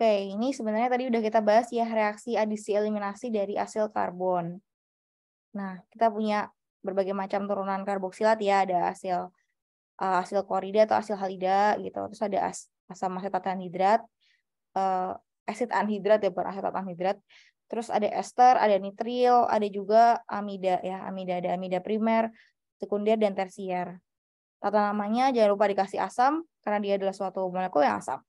Oke, ini sebenarnya tadi udah kita bahas ya reaksi adisi eliminasi dari asil karbon. Nah, kita punya berbagai macam turunan karboksilat ya, ada asil klorida atau asil halida gitu. Terus ada asam asetat anhidrat, asid anhidrat ya, bukan asetat anhidrat. Terus ada ester, ada nitril, ada juga amida ya, ada amida primer, sekunder dan tersier. Tata namanya jangan lupa dikasih asam karena dia adalah suatu molekul yang asam.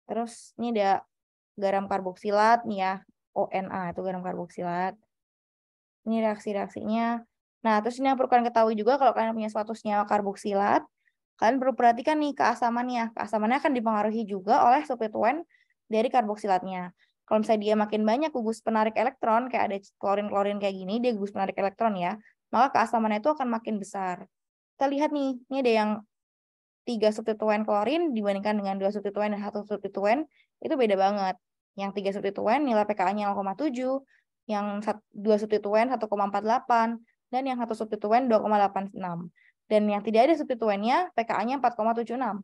Terus ini ada garam karboksilat nih ya, ONA itu garam karboksilat. Ini reaksi-reaksinya. Nah, terus ini yang perlu kalian ketahui juga kalau kalian punya suatu senyawa karboksilat, kalian perlu perhatikan nih keasamannya. Keasamannya akan dipengaruhi juga oleh substituen dari karboksilatnya. Kalau misalnya dia makin banyak gugus penarik elektron, kayak ada klorin-klorin kayak gini, dia gugus penarik elektron ya, maka keasamannya itu akan makin besar. Kita lihat nih, ini ada yang 3 substituen klorin dibandingkan dengan 2 substituen dan 1 substituen, itu beda banget. Yang 3 substituen nilai pKa-nya 0,7, yang 2 substituen 1,48, dan yang 1 substituen 2,86. Dan yang tidak ada substituennya pKa-nya 4,76.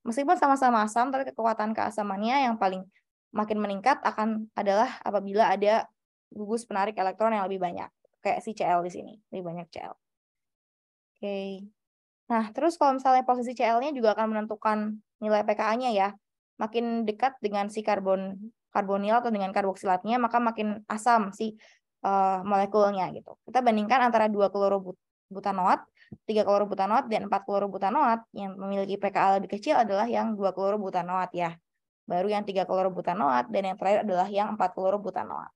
Meskipun sama-sama asam, tapi kekuatan keasamannya yang paling makin meningkat adalah apabila ada gugus penarik elektron yang lebih banyak. Kayak si Cl di sini, lebih banyak Cl. Oke. Nah, terus kalau misalnya posisi Cl-nya juga akan menentukan nilai pKa-nya ya. Makin dekat dengan si karbonil atau dengan karboksilatnya, maka makin asam si molekulnya gitu. Kita bandingkan antara 2 klorobutanoat, 3 klorobutanoat, dan 4 klorobutanoat. Yang memiliki pKa lebih kecil adalah yang 2 klorobutanoat ya. Baru yang 3 klorobutanoat, dan yang terakhir adalah yang 4 klorobutanoat.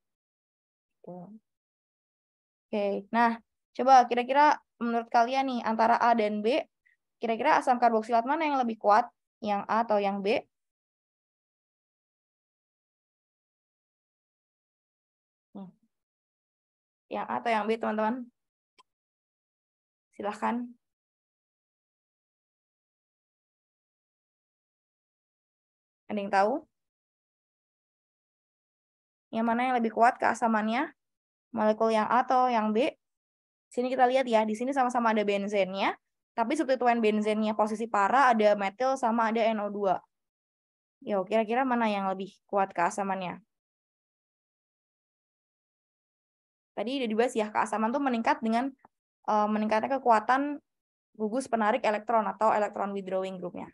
Oke, nah coba kira-kira menurut kalian nih antara A dan B, kira-kira asam karboksilat mana yang lebih kuat? Yang A atau yang B? Yang A atau yang B, teman-teman? Silahkan. Ada yang tahu? Yang mana yang lebih kuat keasamannya? Molekul yang A atau yang B? Sini kita lihat ya, di sini sama-sama ada benzennya, tapi substituen benzennya posisi para ada metil sama ada NO2. Yo, kira-kira mana yang lebih kuat keasamannya? Tadi udah dibahas ya, keasaman tuh meningkat dengan meningkatnya kekuatan gugus penarik elektron atau electron withdrawing groupnya.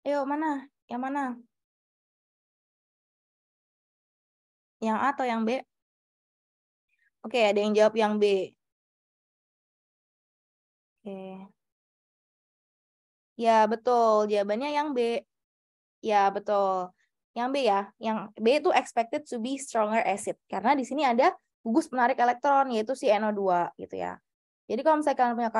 Ayo, mana? Yang mana? Yang A atau yang B? Oke, ada yang jawab yang B. Oke. Ya, betul. Jawabannya yang B. Ya, betul. Yang B ya. Yang B itu expected to be stronger acid. Karena di sini ada gugus penarik elektron, yaitu si NO2 gitu ya. Jadi kalau misalnya kalian punya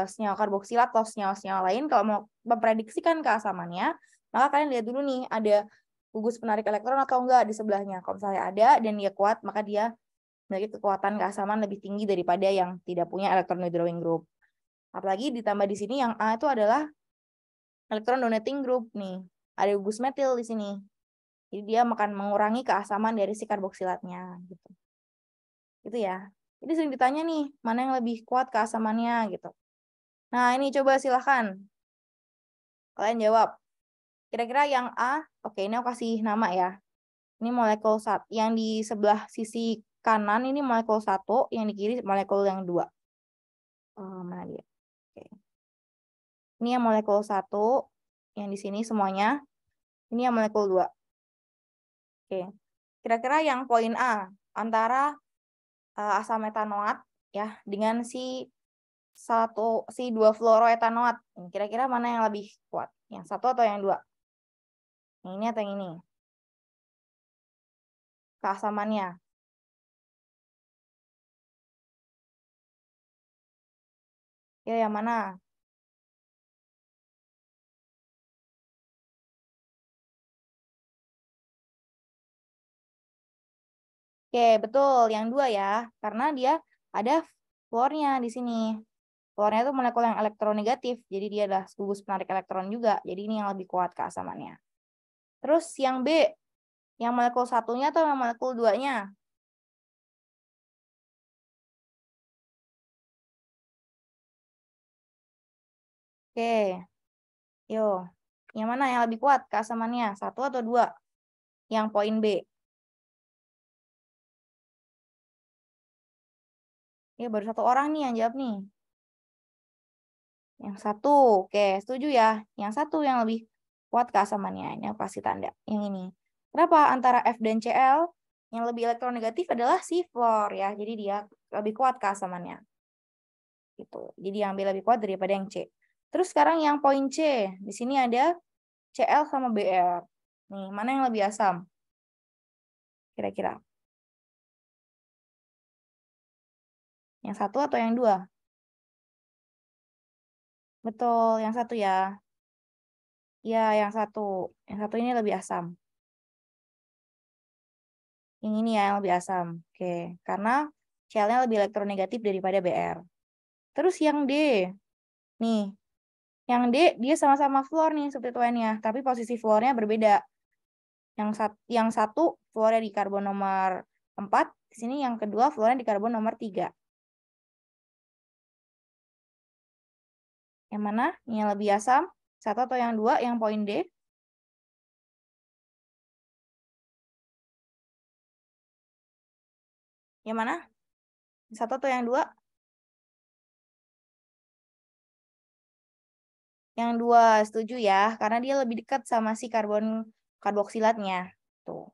senyawa karboksilat atau senyawa-senyawa lain, kalau mau memprediksikan keasamannya, maka kalian lihat dulu nih, ada gugus penarik elektron atau enggak di sebelahnya. Kalau misalnya ada dan dia kuat, maka dia memiliki kekuatan keasaman lebih tinggi daripada yang tidak punya electron withdrawing group. Apalagi ditambah di sini yang A itu adalah electron donating group nih. Ada gugus metil di sini. Jadi dia akan mengurangi keasaman dari si karboksilatnya gitu. Gitu ya. Jadi sering ditanya nih, mana yang lebih kuat keasamannya gitu. Nah, ini coba silahkan. Kalian jawab. Kira-kira yang A, oke ini aku kasih nama ya. Ini molekul 1. Yang di sebelah sisi kanan ini molekul 1, yang di kiri molekul yang 2. Mana dia? Oke. Ini yang molekul 1, yang di sini semuanya. Ini yang molekul 2. Oke. Kira-kira yang poin A, antara asam metanoat ya dengan si 2 fluoroetanoat. Kira-kira mana yang lebih kuat? Yang 1 atau yang 2? Yang ini atau yang ini? Keasamannya. Ya, yang mana? Oke, betul. Yang 2 ya. Karena dia ada fluornya di sini. Fluornya itu molekul yang elektronegatif. Jadi dia adalah gugus penarik elektron juga. Jadi ini yang lebih kuat keasamannya. Terus yang B. Yang molekul 1-nya atau yang molekul 2-nya? Oke. Yo. Yang mana yang lebih kuat keasamannya? 1 atau 2? Yang poin B. Ya, baru 1 orang nih yang jawab nih. Yang 1. Oke, setuju ya. Yang 1 yang lebih kuat keasamannya. Ini aku kasih tanda. Yang ini. Kenapa? Antara F dan Cl yang lebih elektronegatif adalah si fluor ya. Jadi dia lebih kuat keasamannya. Gitu. Jadi yang B lebih kuat daripada yang C. Terus sekarang yang poin C. Di sini ada Cl sama Br. Nih, mana yang lebih asam? Kira-kira. Yang 1 atau yang 2? Betul, yang 1 ya. Ya, yang 1. Yang 1 ini lebih asam. Yang ini ya yang lebih asam. Oke, karena Cl-nya lebih elektronegatif daripada Br. Terus yang D. Nih, yang D dia sama-sama fluor nih substituennya, tapi posisi fluornya berbeda. Yang satu fluornya di karbon nomor 4, di sini yang kedua fluornya di karbon nomor 3. Yang mana? Yang lebih asam? 1 atau yang 2? Yang poin D? Yang mana? 1 atau yang 2? Yang 2, setuju ya, karena dia lebih dekat sama si karbon karboksilatnya. Tuh.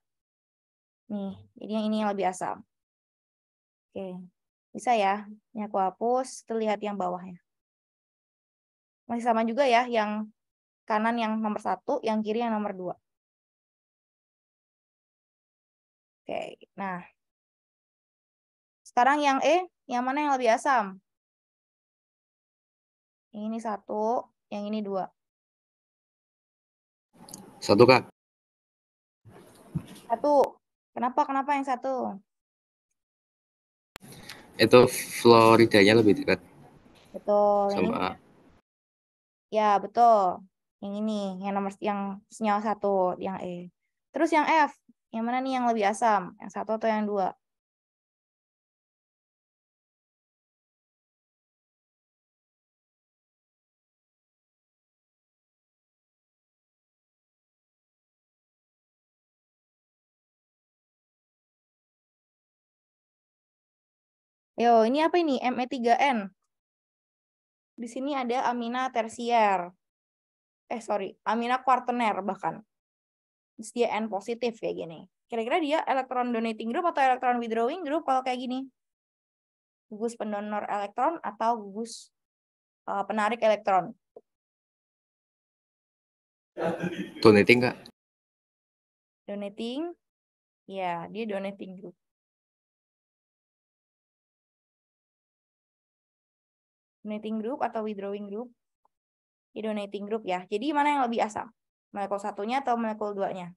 Nih, jadi yang ini yang lebih asam. Oke, bisa ya. Ini aku hapus, terlihat yang bawahnya. Masih sama juga ya, yang kanan yang nomor 1, yang kiri yang nomor 2. Oke, nah. Sekarang yang E, yang mana yang lebih asam? Yang ini 1, yang ini 2. 1, Kak. 1. Kenapa yang 1? Itu fluoridanya lebih dekat Betul, yang ini. sama Ya, betul. Yang ini, yang nomor yang senyawa 1, yang E. Terus yang F, yang mana nih yang lebih asam? Yang 1 atau yang 2? Yo, ini apa ini? Me3N. Di sini ada amina tersier. Amina kuartener bahkan. Terus dia N positif kayak gini. Kira-kira dia elektron donating group atau elektron withdrawing group kalau kayak gini? Gugus pendonor elektron atau gugus penarik elektron? donating, Kak. Donating, ya dia donating group. Donating group atau withdrawing group? Di donating group ya. Jadi mana yang lebih asam? Molekul 1-nya atau molekul 2-nya?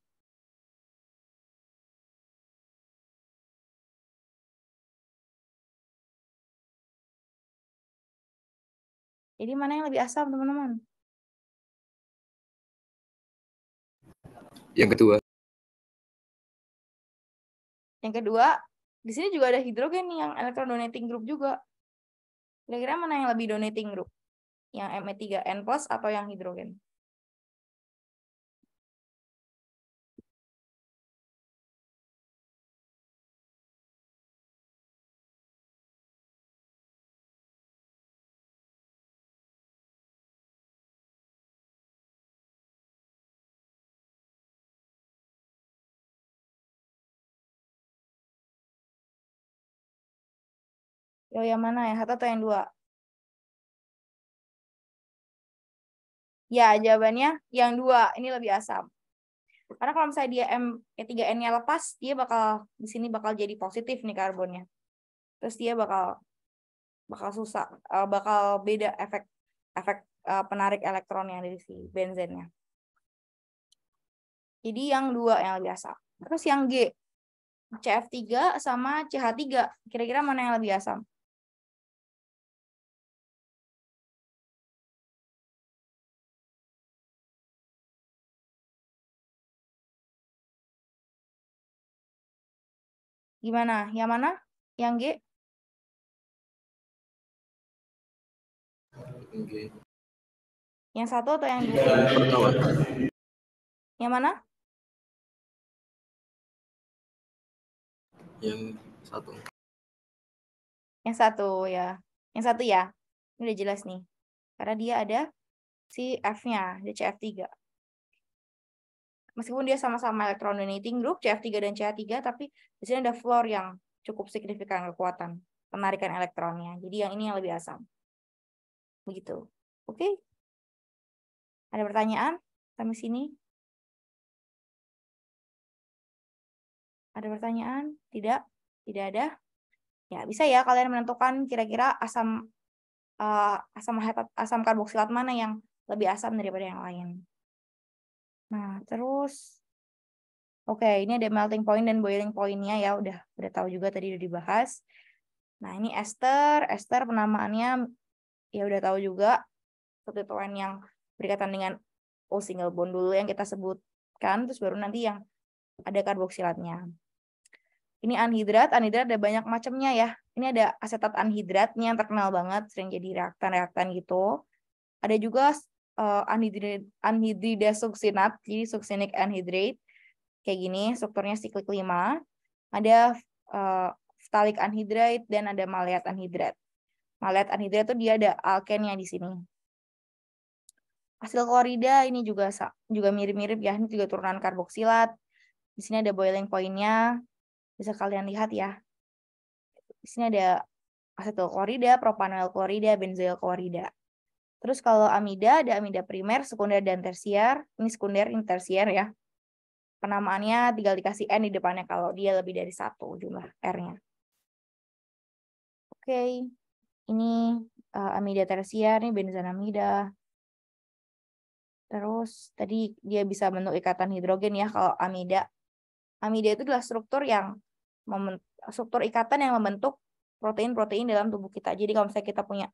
Jadi mana yang lebih asam, teman-teman? Yang kedua. Yang kedua, di sini juga ada hidrogen nih yang elektron donating group juga. Kira-kira mana yang lebih donating group? Yang Me3N+ atau yang hidrogen? Yo, yang mana ya? 1 atau yang 2? Ya, jawabannya yang 2. Ini lebih asam. Karena kalau misalnya dia E3N-nya lepas, dia bakal di sini bakal jadi positif nih karbonnya. Terus dia bakal susah, bakal beda efek penarik elektronnya dari si benzennya. Jadi yang 2 yang lebih asam. Terus yang G, CF3 sama CH3, kira-kira mana yang lebih asam? Gimana? Yang mana? Yang G? Oke. Yang satu atau yang dua? Pertama. Yang mana? Yang satu. Yang satu ya. Yang satu ya. Ini udah jelas nih. Karena dia ada si F-nya, ada CF3. Meskipun dia sama-sama electron donating group, CF3 dan CH3, tapi di sini ada fluor yang cukup signifikan kekuatan penarikan elektronnya. Jadi yang ini yang lebih asam. Begitu. Oke? Ada pertanyaan sampai sini? Ada pertanyaan? Tidak? Tidak ada? Ya, bisa ya kalian menentukan kira-kira asam karboksilat mana yang lebih asam daripada yang lain. Nah, terus oke, ini ada melting point dan boiling point-nya ya, udah tahu juga tadi udah dibahas. Nah, ini ester penamaannya ya udah tahu juga, substituen yang berkaitan dengan O single bond dulu yang kita sebutkan, terus baru nanti yang ada karboksilatnya. Ini anhidrat ada banyak macamnya ya. Ini ada asetat anhidratnya yang terkenal banget, sering jadi reaktan-reaktan gitu. Ada juga anhidrida suksinat, jadi succinic anhydrate. Kayak gini, strukturnya siklik 5. Ada phthalate anhydride dan ada maleat anhidrat. Maleat anhidrat itu dia ada alkennya di sini. Asil klorida ini juga mirip-mirip ya, ini juga turunan karboksilat. Di sini ada boiling point-nya. Bisa kalian lihat ya. Di sini ada asetil klorida, propanoil klorida, benzoil klorida. Terus kalau amida, ada amida primer, sekunder, dan tersier. Ini sekunder, ini tersier ya. Penamaannya tinggal dikasih N di depannya kalau dia lebih dari 1 jumlah R-nya. Oke, ini amida tersier, ini benzonamida. Terus tadi dia bisa bentuk ikatan hidrogen ya kalau amida. Amida itu adalah struktur ikatan yang membentuk protein-protein dalam tubuh kita. Jadi kalau misalnya kita punya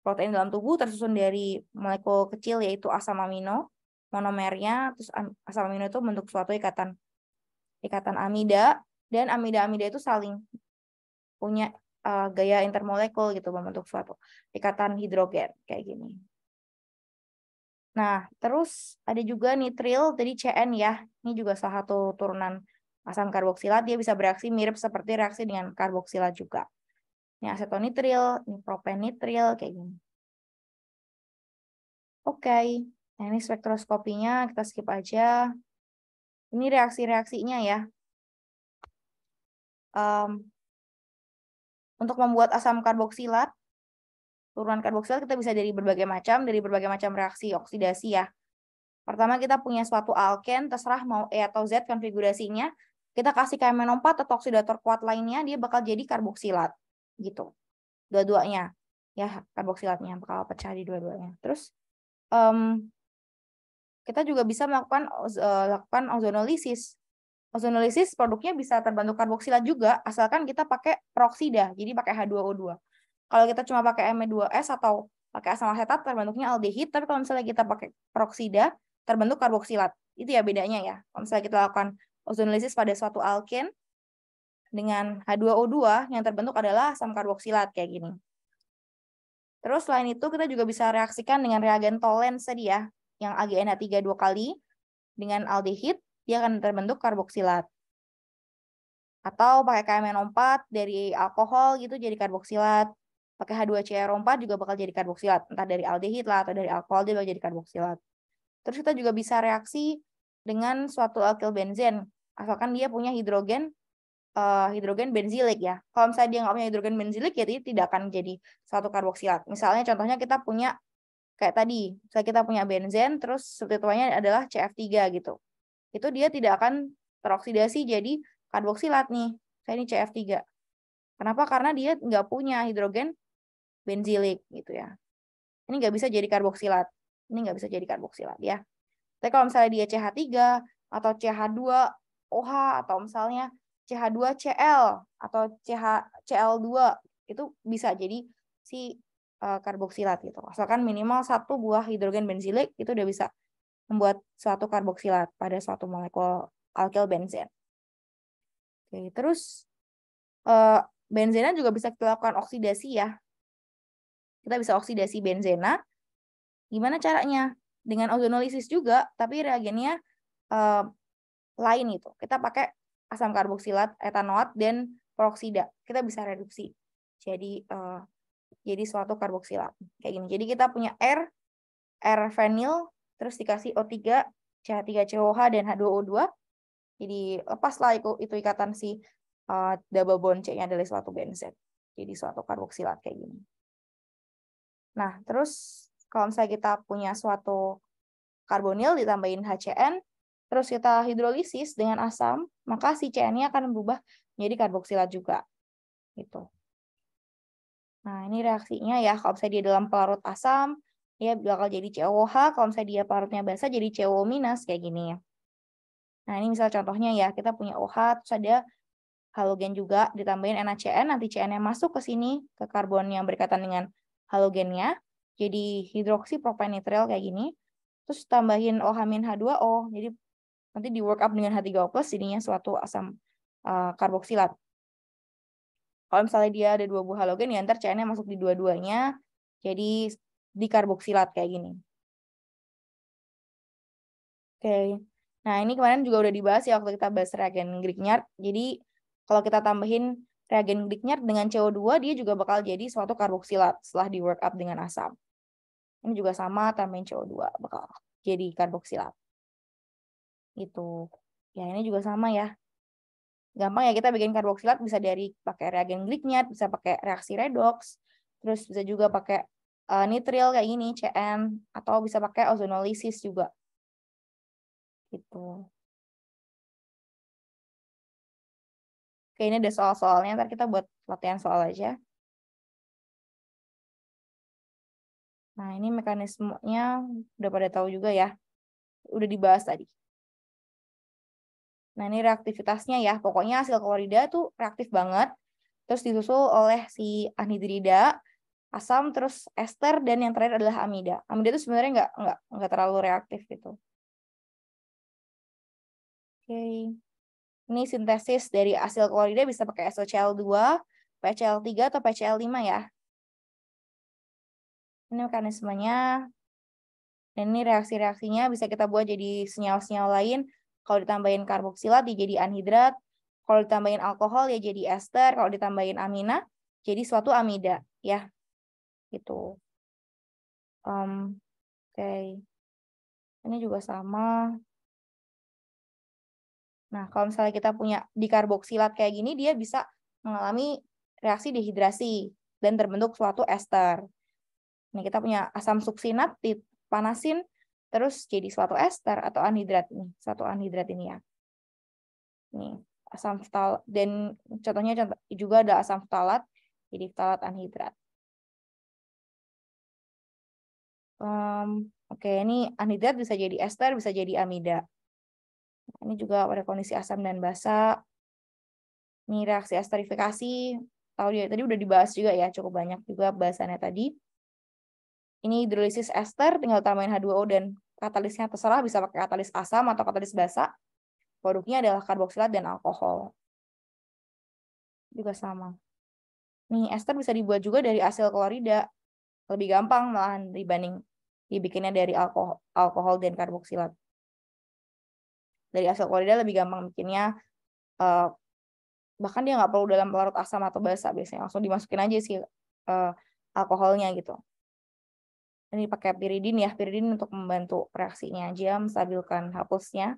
protein dalam tubuh tersusun dari molekul kecil yaitu asam amino, monomernya, terus asam amino itu bentuk suatu ikatan amida, dan amida-amida itu saling punya gaya intermolekul gitu, membentuk suatu ikatan hidrogen kayak gini. Nah, terus ada juga nitril, tadi CN ya. Ini juga salah satu turunan asam karboksilat, dia bisa bereaksi mirip seperti reaksi dengan karboksilat juga. Ini asetonitril, ini propenitril kayak gini. Oke. Nah, ini spektroskopinya, kita skip aja. Ini reaksi-reaksinya ya. Untuk membuat asam karboksilat, turunan karboksilat kita bisa dari berbagai macam reaksi oksidasi ya. Pertama kita punya suatu alken, terserah mau E atau Z konfigurasinya. Kita kasih KMNO4 atau oksidator kuat lainnya, dia bakal jadi karboksilat. Gitu. Dua-duanya. Ya, karboksilatnya bakal pecah di dua-duanya. Terus, kita juga bisa melakukan ozonolisis. Ozonolisis produknya bisa terbentuk karboksilat juga, asalkan kita pakai peroksida, jadi pakai H2O2. Kalau kita cuma pakai Me2S atau pakai asam asetat, terbentuknya aldehid, tapi kalau misalnya kita pakai peroksida, terbentuk karboksilat. Itu ya bedanya ya. Kalau misalnya kita lakukan ozonolisis pada suatu alken, dengan H2O2, yang terbentuk adalah asam karboksilat, kayak gini. Terus selain itu, kita juga bisa reaksikan dengan reagen Tollens tadi ya, yang AgNH3 2 kali, dengan aldehid, dia akan terbentuk karboksilat. Atau pakai KMNO4 dari alkohol gitu jadi karboksilat. Pakai H2CrO4 juga bakal jadi karboksilat. Entah dari aldehid lah atau dari alkohol dia bakal jadi karboksilat. Terus kita juga bisa reaksi dengan suatu alkyl benzen. Asalkan dia punya hidrogen benzilik ya. Kalau misalnya dia nggak punya hidrogen benzilik ya dia tidak akan jadi suatu karboksilat. Misalnya contohnya kita punya kayak tadi, misalnya kita punya benzen terus substituennya adalah CF3 gitu. Itu dia tidak akan teroksidasi jadi karboksilat nih. Saya ini CF3. Kenapa? Karena dia nggak punya hidrogen benzilik gitu ya. Ini nggak bisa jadi karboksilat. Ini nggak bisa jadi karboksilat ya. Tapi kalau misalnya dia CH3 atau CH2OH atau misalnya CH2Cl atau CH2 itu bisa jadi si karboksilat gitu. Asalkan minimal 1 buah hidrogen benzilik itu udah bisa membuat suatu karboksilat pada suatu molekul alkyl benzen. Oke, terus benzena juga bisa kita lakukan oksidasi ya. Kita bisa oksidasi benzena Gimana caranya? Dengan ozonolisis juga, tapi reagennya lain itu. Kita pakai asam karboksilat, etanoat, dan peroksida. Kita bisa reduksi. Jadi suatu karboksilat. Kayak gini. Jadi kita punya air vinyl, terus dikasih O3, CH3COH, dan H2O2. Jadi lepaslah itu ikatan si double bond C-nya dari suatu benzen. Jadi suatu karboksilat kayak gini. Nah, terus kalau misalnya kita punya suatu karbonil ditambahin HCN, terus kita hidrolisis dengan asam, maka si CN-nya akan berubah menjadi karboksilat juga. Gitu. Nah, ini reaksinya ya. Kalau misalnya dia dalam pelarut asam, dia bakal jadi COOH. Kalau misalnya dia pelarutnya basah, jadi COO minus kayak gini. Nah, ini misal contohnya ya, kita punya OH, terus ada halogen juga, ditambahin NaCN, nanti CN-nya masuk ke sini, ke karbon yang berkaitan dengan halogennya, jadi hidroksipropanitrile kayak gini, terus tambahin OH-H2O, jadi nanti di work up dengan H3O+, jadinya suatu asam karboksilat. Kalau misalnya dia ada 2 buah halogen, ya ntar CN-nya masuk di dua-duanya, jadi dikarboksilat kayak gini. Oke. Nah, ini kemarin juga udah dibahas ya waktu kita bahas reagen Grignard. Jadi, kalau kita tambahin reagen Grignard dengan CO2, dia juga bakal jadi suatu karboksilat setelah di work up dengan asam. Ini juga sama, tambahin CO2 bakal jadi karboksilat. Itu. Ya, ini juga sama ya. Gampang ya kita bikin karboksilat, bisa dari pakai reagen Grignard, bisa pakai reaksi redox, terus bisa juga pakai nitril kayak gini, CN, atau bisa pakai ozonolisis juga. Gitu. Oke, ini ada soal-soalnya, ntar kita buat latihan soal aja. Nah, ini mekanismenya udah pada tahu juga ya. Udah dibahas tadi. Nah, ini reaktivitasnya ya. Pokoknya hasil klorida tuh reaktif banget. Terus disusul oleh si anhidrida, asam, terus ester, dan yang terakhir adalah amida. Amida itu sebenarnya nggak terlalu reaktif gitu. Oke. Ini sintesis dari hasil klorida bisa pakai SOCl2, PCl3, atau PCl5 ya. Ini mekanismenya. Dan ini reaksi-reaksinya bisa kita buat jadi senyawa-senyawa lain. Kalau ditambahin karboksilat, dia jadi anhidrat. Kalau ditambahin alkohol, ya jadi ester. Kalau ditambahin amina, jadi suatu amida. Ya, gitu. Oke. Ini juga sama. Nah, kalau misalnya kita punya dikarboksilat kayak gini, dia bisa mengalami reaksi dehidrasi dan terbentuk suatu ester. Ini kita punya asam suksinat dipanasin, terus jadi suatu ester atau anhidrat nih, satu anhidrat ini ya. Nih, asam ftal, dan contohnya juga ada asam ftalat, jadi ftalat anhidrat. Oke, ini anhidrat bisa jadi ester, bisa jadi amida. Ini juga pada kondisi asam dan basa. Ini reaksi esterifikasi, tahu dia tadi udah dibahas juga ya, cukup banyak juga bahasannya tadi. Ini hidrolisis ester, tinggal tambahin H2O dan katalisnya terserah, bisa pakai katalis asam atau katalis basa. Produknya adalah karboksilat dan alkohol. Juga sama. Nih, ester bisa dibuat juga dari asil klorida. Lebih gampang malahan dibanding dibikinnya dari alkohol dan karboksilat. Dari asil klorida lebih gampang bikinnya, bahkan dia nggak perlu dalam pelarut asam atau basa, biasanya langsung dimasukin aja sih alkoholnya gitu. Ini pakai piridin ya, piridin untuk membantu reaksinya aja, menstabilkan hapusnya.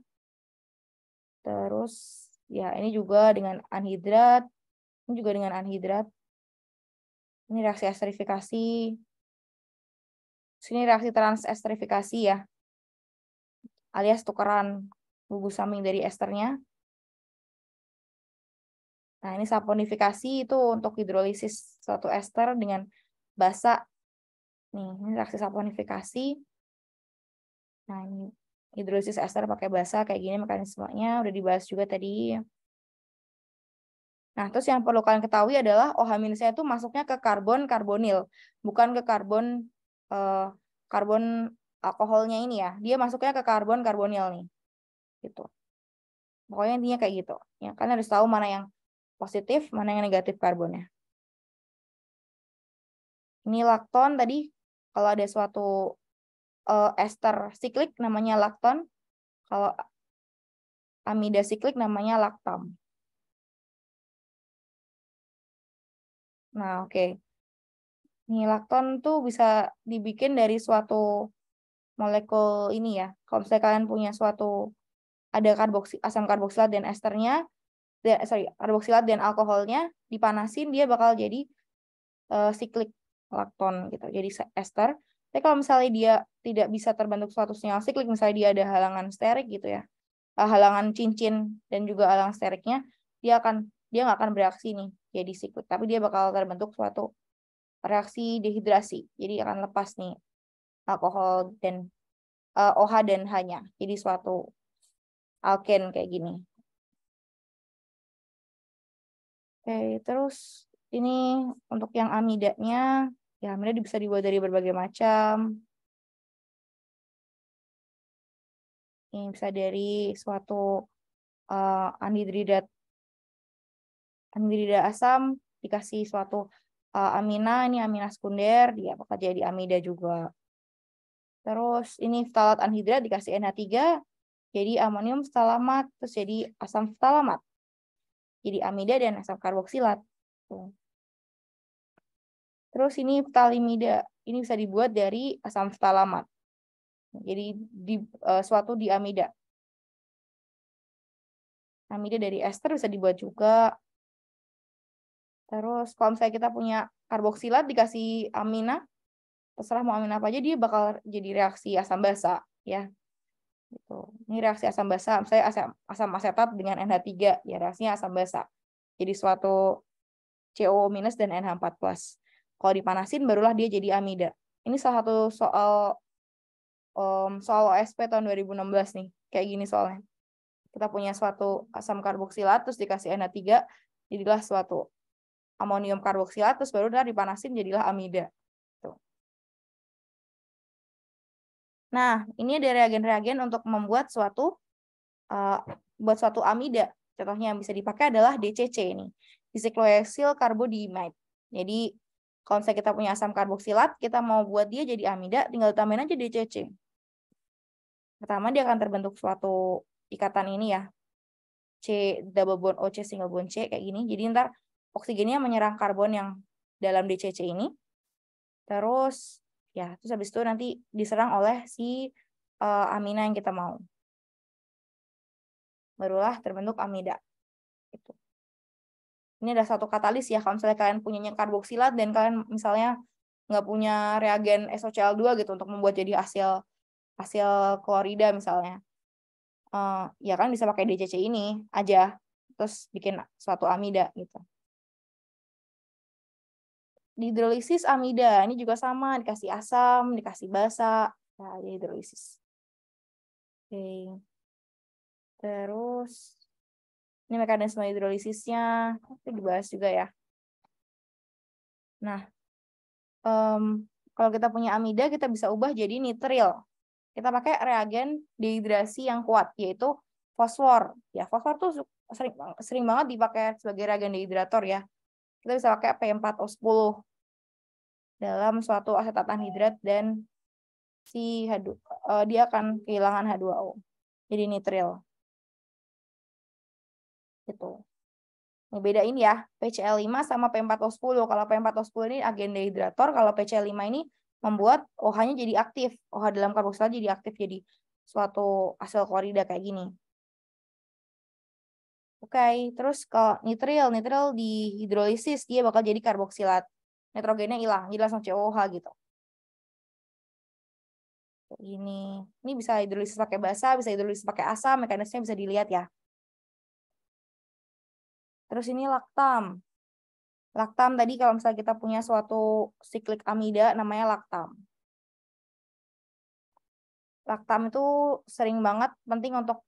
Terus ya ini juga dengan anhidrat, ini juga dengan anhidrat. Ini reaksi esterifikasi. Sini reaksi transesterifikasi ya, alias tukeran gugus samping dari esternya. Nah, ini saponifikasi itu untuk hidrolisis suatu ester dengan basa. Nih, ini reaksi saponifikasi. Nah, ini hidrolisis ester pakai basa kayak gini mekanismenya, udah dibahas juga tadi. Nah, terus yang perlu kalian ketahui adalah OH- itu masuknya ke karbon-karbonil, bukan ke karbon alkoholnya ini ya. Dia masuknya ke karbon-karbonil nih. Gitu. Pokoknya intinya kayak gitu. Ya, kalian harus tahu mana yang positif, mana yang negatif karbonnya. Ini lakton tadi, kalau ada suatu ester siklik namanya lakton. Kalau amida siklik namanya laktam. Nah, oke. Nih, lakton tuh bisa dibikin dari suatu molekul ini ya. Kalau misalnya kalian punya suatu ada asam karboksilat dan esternya, karboksilat dan alkoholnya dipanasin dia bakal jadi siklik lakton gitu. Jadi ester. Tapi kalau misalnya dia tidak bisa terbentuk suatu senyawa siklik, misalnya dia ada halangan sterik gitu ya, halangan cincin dan juga halangan steriknya, dia nggak akan bereaksi nih jadi siklik, tapi dia bakal terbentuk suatu reaksi dehidrasi. Jadi akan lepas nih alkohol dan OH dan H-nya. Jadi suatu alken kayak gini. Oke, terus ini untuk yang amidanya, ya amida bisa dibuat dari berbagai macam. Ini bisa dari suatu anhidrida asam dikasih suatu amina, ini amina sekunder, dia bakal jadi amida juga. Terus ini ftalat anhidrat dikasih NH3, jadi amonium ftalamat, terus jadi asam ftalamat. Jadi amida dan asam karboksilat. Tuh. Terus ini ftalimida, ini bisa dibuat dari asam ftalamat. Jadi suatu diamida. Amida dari ester bisa dibuat juga. Terus kalau misalnya kita punya karboksilat dikasih amina, terserah mau amina apa aja, dia bakal jadi reaksi asam basa ya. Gitu. Ini reaksi asam basa, misalnya asam asetat dengan NH3, ya reaksinya asam basa. Jadi suatu CO- dan NH4+. Kalau dipanasin barulah dia jadi amida. Ini salah satu soal OSP tahun 2016 nih. Kayak gini soalnya. Kita punya suatu asam karboksilat terus dikasih NH3, jadilah suatu amonium karboksilat, terus baru dipanasin jadilah amida. Tuh. Nah, ini ada reagen-reagen untuk membuat buat suatu amida. Contohnya yang bisa dipakai adalah DCC ini, disikloheksil karbodiimide. Jadi kalau misalnya kita punya asam karboksilat, kita mau buat dia jadi amida, tinggal tambahin aja DCC. Pertama dia akan terbentuk suatu ikatan ini ya, C double bond O, C single bond C kayak gini. Jadi ntar oksigennya menyerang karbon yang dalam DCC ini. Terus terus habis itu nanti diserang oleh si amina yang kita mau. Barulah terbentuk amida. Gitu. Ini ada satu katalis ya, kalau misalnya kalian punyanya karboksilat dan kalian misalnya nggak punya reagen SOCl2 gitu untuk membuat jadi hasil klorida misalnya. Ya kan bisa pakai DCC ini aja, terus bikin suatu amida gitu. Di hidrolisis amida, ini juga sama, dikasih asam, dikasih basa, nah, di hidrolisis. Oke. Terus, ini mekanisme hidrolisisnya, itu dibahas juga ya. Nah, kalau kita punya amida, kita bisa ubah jadi nitril. Kita pakai reagen dehidrasi yang kuat, yaitu fosfor. Ya, fosfor tuh sering banget dipakai sebagai reagen dehidrator ya. Kita bisa pakai P4O10 dalam suatu asetat anhidrat dan dia akan kehilangan H2O. Jadi nitril. Gitu. Ini bedain ya, PCl5 sama P4O10. Kalau P4O10 ini agen dehidrator, kalau PCl5 ini membuat OH-nya jadi aktif. OH dalam karboksilat jadi aktif, jadi suatu hasil klorida kayak gini. Oke, terus kalau nitril di hidrolisis dia bakal jadi karboksilat. Nitrogennya hilang, jadi langsung COH gitu. Ini bisa hidrolisis pakai basa, bisa hidrolisis pakai asam, mekanismenya bisa dilihat ya. Terus ini laktam. Laktam tadi kalau misalnya kita punya suatu siklik amida namanya laktam. Laktam itu sering banget penting untuk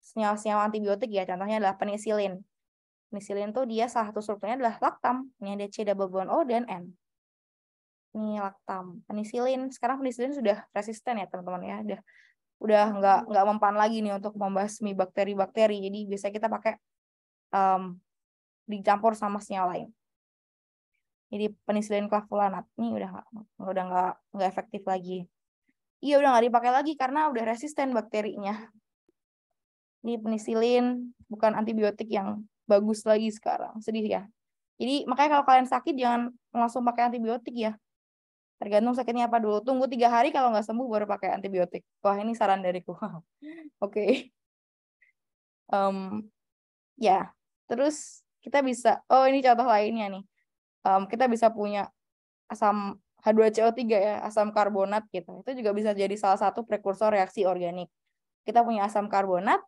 senyawa-senyawa antibiotik ya. Contohnya adalah penisilin. Penisilin tuh dia salah satu strukturnya adalah laktam. Ini ada C double bond O dan N. Ini laktam. Penisilin. Sekarang penisilin sudah resisten ya teman-teman ya. Udah nggak mempan lagi nih untuk membasmi bakteri-bakteri. Jadi biasanya kita pakai dicampur sama senyawa lain. Jadi penisilin clavulanat ini udah nggak efektif lagi. Iya, udah nggak dipakai lagi karena udah resisten bakterinya. Ini penisilin bukan antibiotik yang bagus lagi sekarang. Sedih ya. Jadi makanya kalau kalian sakit jangan langsung pakai antibiotik ya. Tergantung sakitnya apa dulu. Tunggu 3 hari, kalau nggak sembuh baru pakai antibiotik. Wah, ini saran dariku. Oke. Ya, terus kita bisa, oh ini contoh lainnya nih. Kita bisa punya asam H2CO3 ya, asam karbonat gitu. Itu juga bisa jadi salah satu prekursor reaksi organik. Kita punya asam karbonat,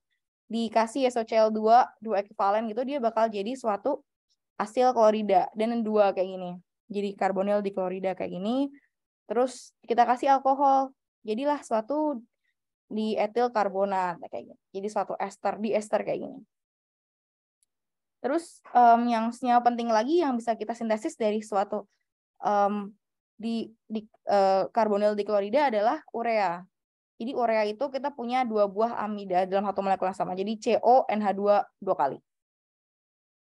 dikasih SOCl2, 2 ekivalen gitu, dia bakal jadi suatu asil klorida. Dan dua kayak gini. Jadi karbonil diklorida kayak gini. Terus kita kasih alkohol. Jadilah suatu dietil karbonat kayak gini. Jadi suatu ester, diester kayak gini. Terus yang senyawa penting lagi yang bisa kita sintesis dari suatu karbonil diklorida adalah urea. Jadi urea itu kita punya 2 buah amida dalam satu molekul yang sama. Jadi CO NH2 2 kali.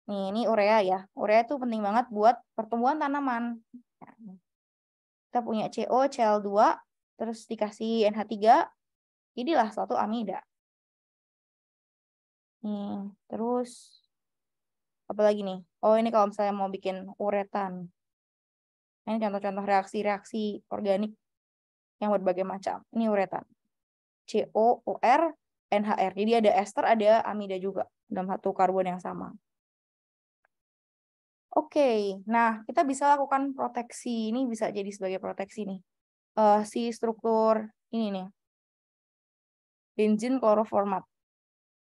Nih, ini urea ya. Urea itu penting banget buat pertumbuhan tanaman. Kita punya CO, Cl2, terus dikasih NH3, jadilah suatu amida. Nih, terus apa lagi nih? Oh, ini kalau misalnya mau bikin uretan. Ini contoh-contoh reaksi-reaksi organik yang berbagai macam. Ini uretan. COOR, NHR. Jadi ada ester, ada amida juga dalam satu karbon yang sama. Oke, nah kita bisa lakukan proteksi. Ini bisa jadi sebagai proteksi nih. Si struktur ini nih. Benzin kloroformat.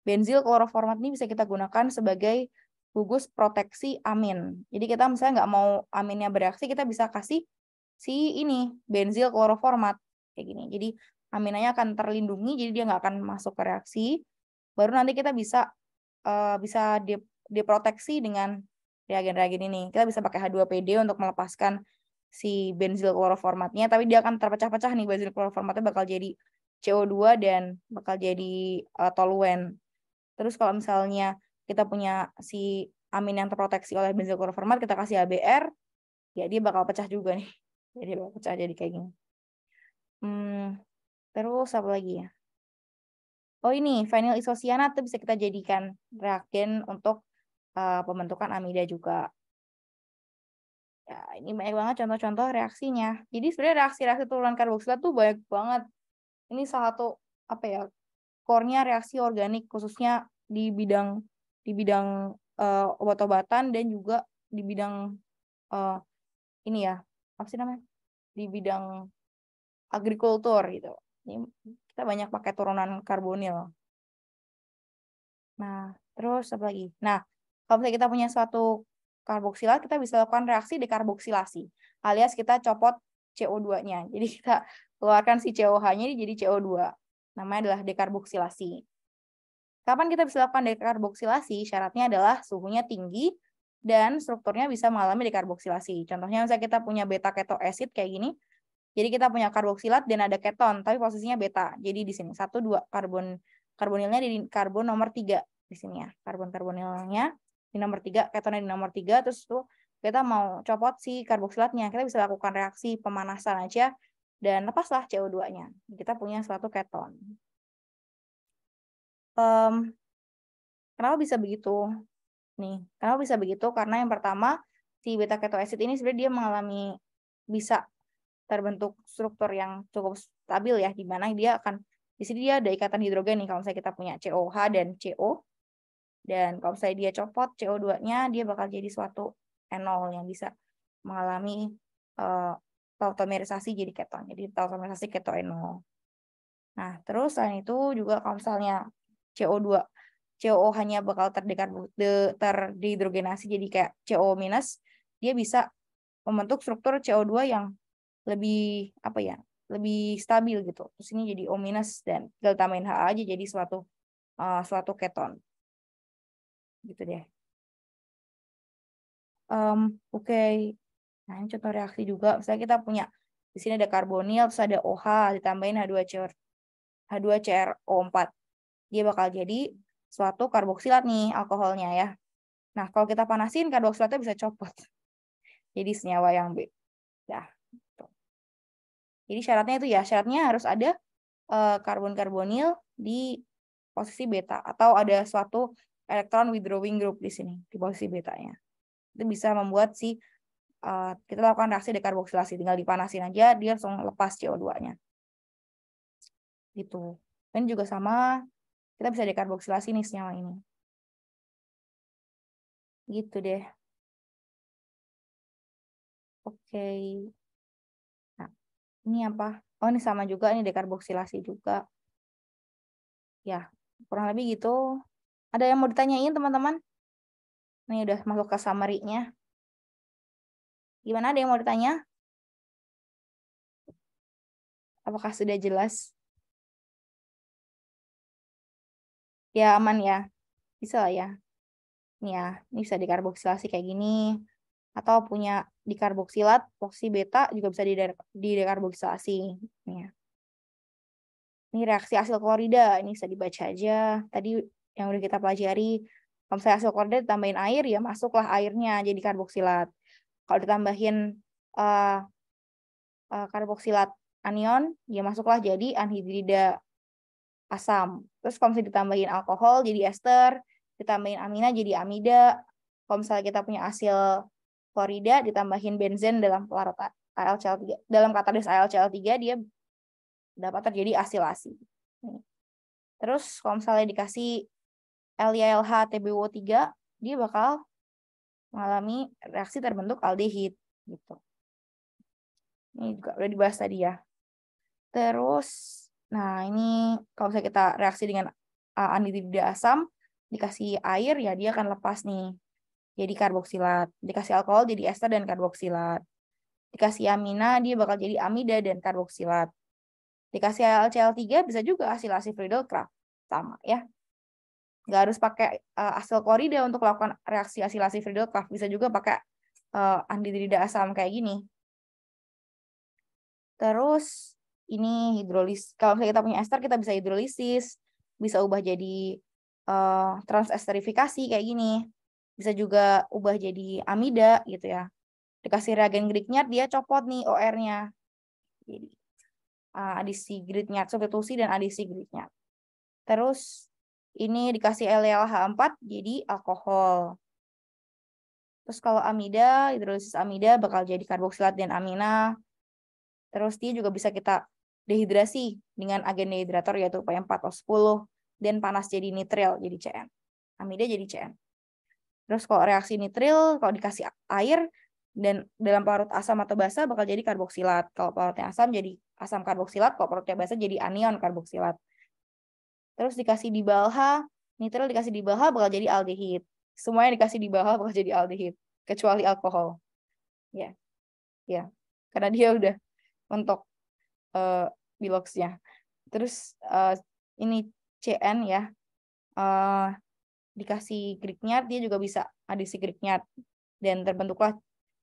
Benzil kloroformat ini bisa kita gunakan sebagai gugus proteksi amin. Jadi kita misalnya nggak mau aminnya bereaksi, kita bisa kasih si ini, benzil kloroformat. Kayak gini. Jadi aminanya akan terlindungi, jadi dia nggak akan masuk ke reaksi. Baru nanti kita bisa diproteksi dengan reagen-reagen ini. Kita bisa pakai H2PD untuk melepaskan si benzil kloroformatnya, tapi dia akan terpecah-pecah nih, benzil kloroformatnya bakal jadi CO2 dan bakal jadi toluen. Terus kalau misalnya kita punya si amin yang terproteksi oleh benzil kloroformat, kita kasih HBr, ya dia bakal pecah juga nih. Jadi bakal pecah jadi kayak gini. Terus apa lagi ya? Oh ini, vinyl isosianat itu bisa kita jadikan reagen untuk pembentukan amida juga. Ya, ini banyak banget contoh-contoh reaksinya. Jadi sebenarnya reaksi-reaksi turunan karboksilat tuh banyak banget. Ini salah satu apa ya? Core-nya reaksi organik, khususnya di bidang obat-obatan dan juga di bidang ini ya, apa sih namanya? Di bidang agrikultur gitu. Ini kita banyak pakai turunan karbonil. Nah, terus apa lagi? Nah, kalau misalnya kita punya suatu karboksilat, kita bisa lakukan reaksi dekarboksilasi, alias kita copot CO2-nya. Jadi kita keluarkan si COH-nya jadi CO2. Namanya adalah dekarboksilasi. Kapan kita bisa lakukan dekarboksilasi? Syaratnya adalah suhunya tinggi dan strukturnya bisa mengalami dekarboksilasi. Contohnya misalnya kita punya beta keto acid kayak gini. Jadi kita punya karboksilat dan ada keton, tapi posisinya beta. Jadi di sini 1 2 karbonilnya di karbon nomor 3 di sini ya. Karbonilnya di nomor 3, ketonnya di nomor 3, terus tuh kita mau copot si karboksilatnya. Kita bisa lakukan reaksi pemanasan aja dan lepaslah CO2-nya. Kita punya suatu keton. Kenapa bisa begitu? Nih, kenapa bisa begitu? Karena yang pertama, si beta keto acid ini sebenarnya dia mengalami bisa terbentuk struktur yang cukup stabil ya, di mana dia akan di sini dia ada ikatan hidrogen nih kalau misalnya kita punya COH dan CO, dan kalau misalnya dia copot CO2-nya dia bakal jadi suatu enol yang bisa mengalami tautomerisasi jadi keton, jadi tautomerisasi ketoenol. Nah, terus selain itu juga kalau misalnya COH-nya bakal terdehidrogenasi jadi kayak CO-, dia bisa membentuk struktur CO2 yang lebih apa ya, lebih stabil gitu. Terus ini jadi O- dan tinggal tambahin HA aja jadi suatu keton. Gitu deh. Oke. Nah, ini contoh reaksi juga. Misalnya kita punya di sini ada karbonil, terus ada OH ditambahin H2CrO4. Dia bakal jadi suatu karboksilat nih alkoholnya ya. Nah, kalau kita panasin karboksilatnya bisa copot. Jadi senyawa yang B. Ya. Jadi syaratnya itu ya, syaratnya harus ada karbon-karbonil di posisi beta atau ada suatu elektron withdrawing group di sini di posisi betanya. Itu bisa membuat kita lakukan reaksi dekarboksilasi, tinggal dipanasin aja dia langsung lepas CO2-nya. Gitu. Dan juga sama kita bisa dekarboksilasi nih senyawa ini. Gitu deh. Oke. Nah, ini apa? Oh, ini sama juga, ini dekarboksilasi juga. Ya, kurang lebih gitu. Ada yang mau ditanyain, teman-teman? Ini udah masuk ke summary-nya. Gimana, ada yang mau ditanya? Apakah sudah jelas? Ya, aman ya. Bisa lah ya. Ini ya, ini bisa dekarboksilasi kayak gini. Atau punya dikarboksilat, posisi beta juga bisa didekarboksilasi. Ini ya. Ini reaksi asil klorida, ini bisa dibaca aja. Tadi yang udah kita pelajari, kalau misalnya asil klorida ditambahin air, ya masuklah airnya jadi karboksilat. Kalau ditambahin karboksilat anion, ya masuklah jadi anhidrida asam. Terus kalau misalnya ditambahin alkohol jadi ester, ditambahin amina jadi amida. Kalau misalnya kita punya asil klorida, ditambahin benzen dalam larut AlCl3, dalam katalis AlCl3, dia dapat terjadi asilasi. Terus kalau misalnya dikasih LiLH TbO3, dia bakal mengalami reaksi terbentuk aldehid gitu. Ini juga udah dibahas tadi ya. Terus, nah ini kalau misalnya kita reaksi dengan anhidrida asam, dikasih air ya dia akan lepas nih. Jadi karboksilat. Dikasih alkohol jadi ester dan karboksilat. Dikasih amina dia bakal jadi amida dan karboksilat. Dikasih AlCl3 bisa juga asilasi Friedel-Crafts. Sama ya. Nggak harus pakai asil klorida untuk melakukan reaksi asilasi Friedel-Crafts. Bisa juga pakai anhidrida asam kayak gini. Terus ini hidrolis. Kalau misalnya kita punya ester, kita bisa hidrolisis, bisa ubah jadi transesterifikasi kayak gini. Bisa juga ubah jadi amida gitu ya. Dikasih reagen Grignard, dia copot nih OR-nya. Jadi adisi Grignard, substitusi dan adisi Grignard. Terus ini dikasih LLH4 jadi alkohol. Terus kalau amida, hidrolisis amida bakal jadi karboksilat dan amina. Terus dia juga bisa kita dehidrasi dengan agen dehidrator yaitu P4O10 dan panas jadi nitril jadi CN. Amida jadi CN. Terus kalau reaksi nitril kalau dikasih air dan dalam parut asam atau basa bakal jadi karboksilat. Kalau parutnya asam jadi asam karboksilat, kalau parutnya basa jadi anion karboksilat. Terus dikasih di balha, nitril dikasih di balha bakal jadi aldehid. Semuanya dikasih di balha bakal jadi aldehid kecuali alkohol. Ya. Ya. Karena dia udah untuk biloxnya. Terus ini CN ya. Dikasih Grignard dia juga bisa adisi Grignard dan terbentuklah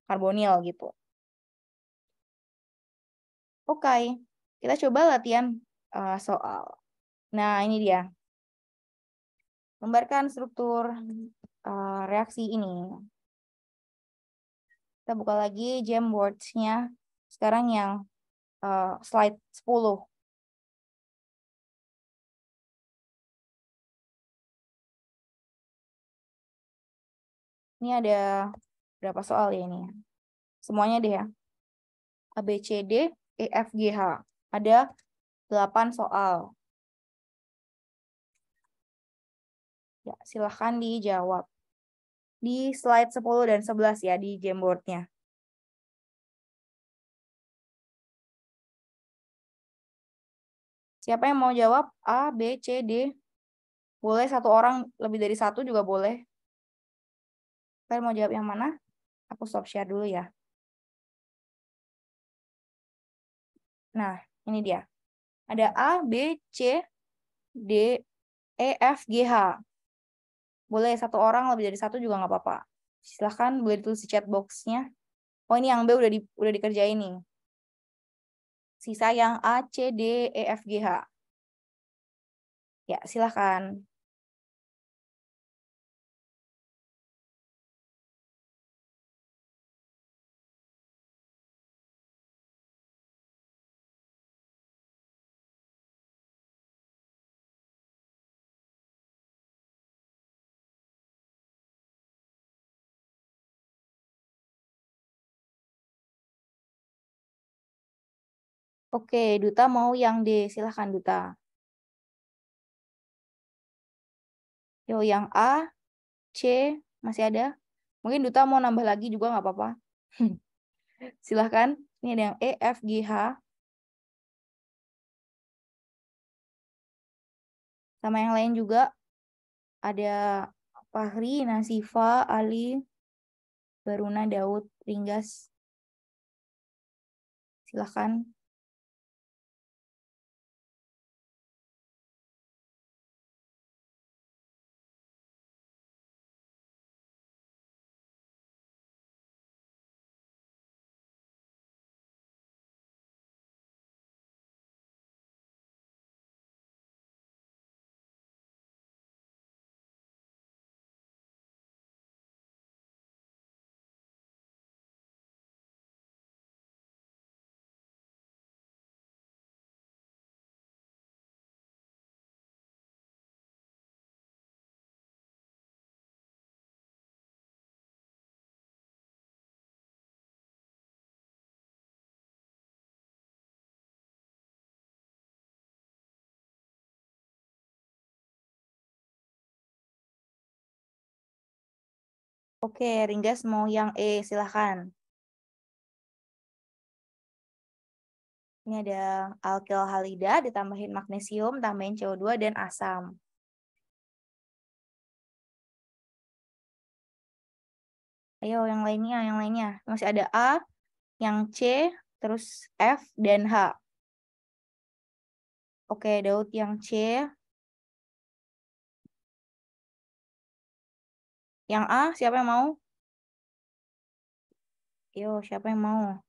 karbonil gitu. Oke, kita coba latihan soal. Nah, ini dia. Gambarkan struktur reaksi ini. Kita buka lagi Jamwords-nya. Sekarang yang slide 10. Ini ada berapa soal ya ini? Semuanya deh ya. A, B, C, D, E, F, G, H. Ada 8 soal. Ya, silahkan dijawab. Di slide 10 dan 11 ya di Jamboard-nya. Siapa yang mau jawab? A, B, C, D. Boleh satu orang, lebih dari satu juga boleh. Kalian mau jawab yang mana? Aku stop share dulu ya. Nah, ini dia. Ada A, B, C, D, E, F, G, H. Boleh satu orang, lebih dari satu juga nggak apa-apa. Silahkan boleh ditulis di chat box-nya. Oh, ini yang B udah dikerjain nih. Sisa yang A, C, D, E, F, G, H. Ya, silahkan. Oke, Duta mau yang D. Silahkan Duta. Yo, yang A, C, masih ada? Mungkin Duta mau nambah lagi juga nggak apa-apa. Silahkan. Ini ada yang E, F, G, H. Sama yang lain juga. Ada Fahri, Nasifa, Ali, Baruna, Daud, Ringgas. Silahkan. Oke, Ringgas mau yang E. Silahkan. Ini ada alkyl halida, ditambahin magnesium, tambahin CO2, dan asam. Ayo, yang lainnya, yang lainnya. Masih ada A, yang C, terus F, dan H. Oke, Daud yang C. Yang A, siapa yang mau? Yo, siapa yang mau?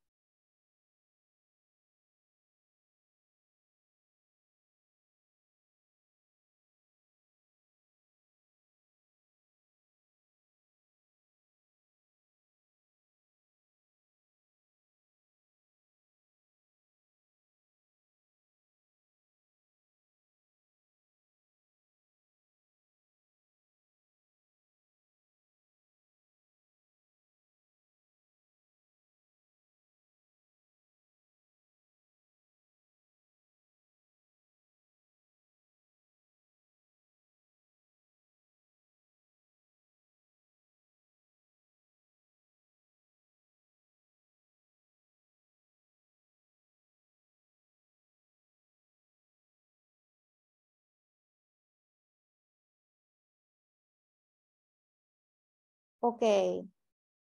Oke,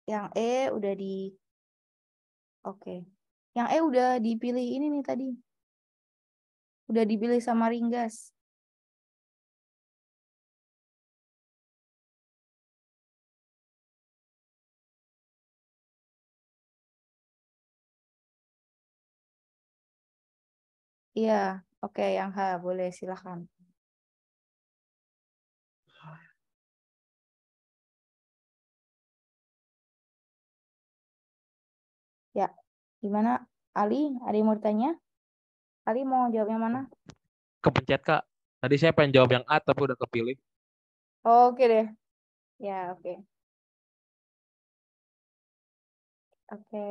yang E udah di... Oke. Yang E udah dipilih ini nih tadi. Udah dipilih sama Ringgas. Iya, oke, yang H boleh silahkan. Ya, gimana? Ali, ada yang mau ditanya? Ali mau jawab yang mana? Kepencet Kak. Tadi saya pengen jawab yang A tapi udah kepilih. Oke deh. Ya, oke. Oke.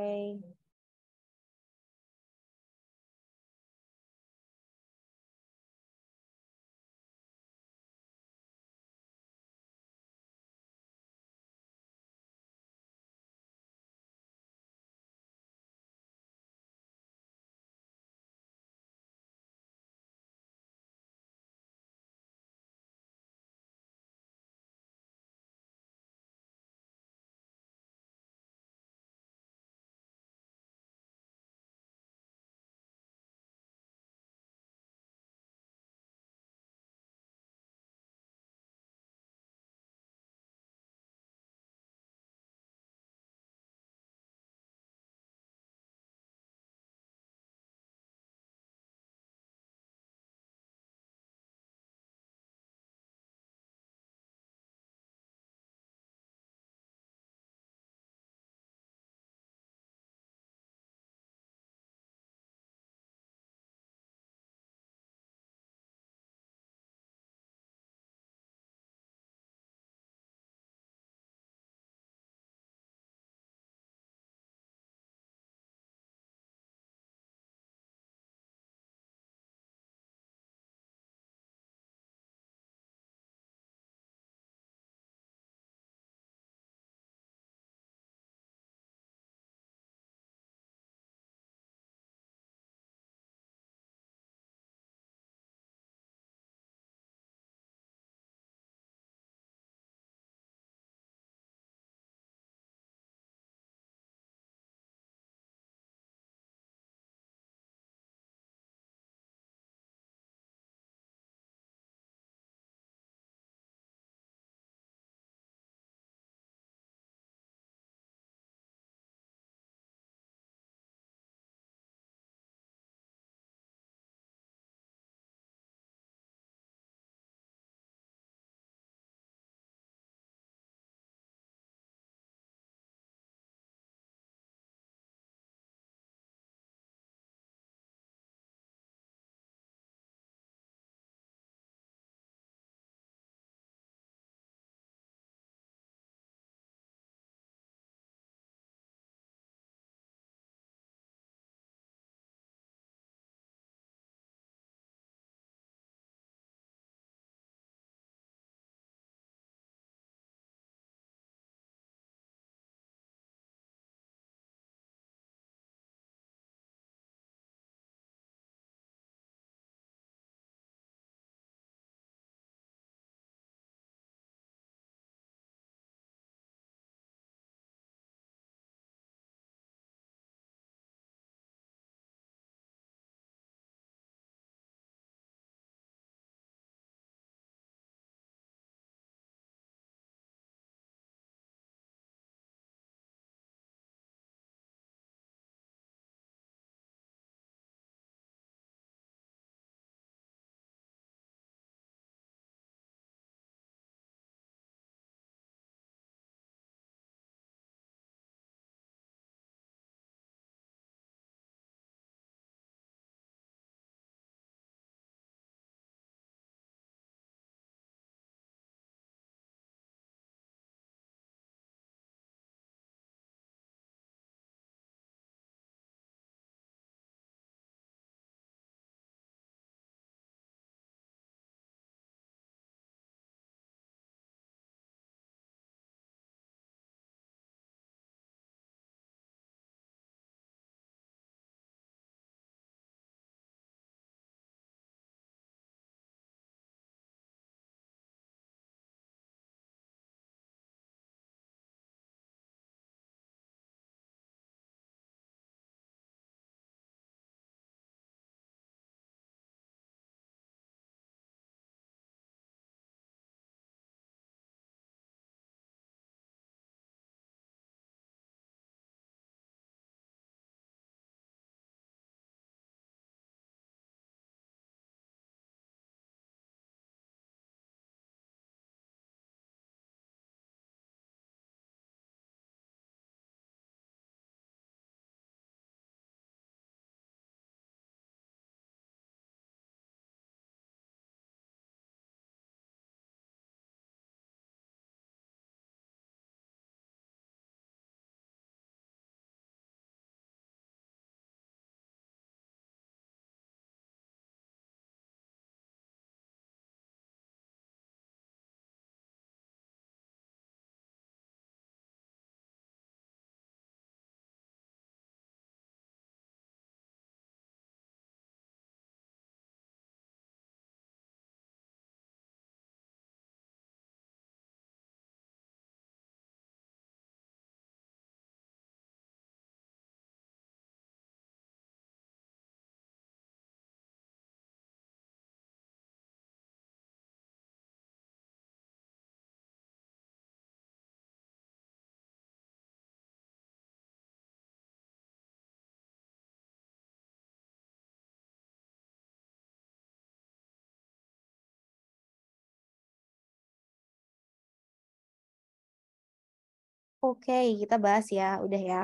Oke, kita bahas ya, udah ya.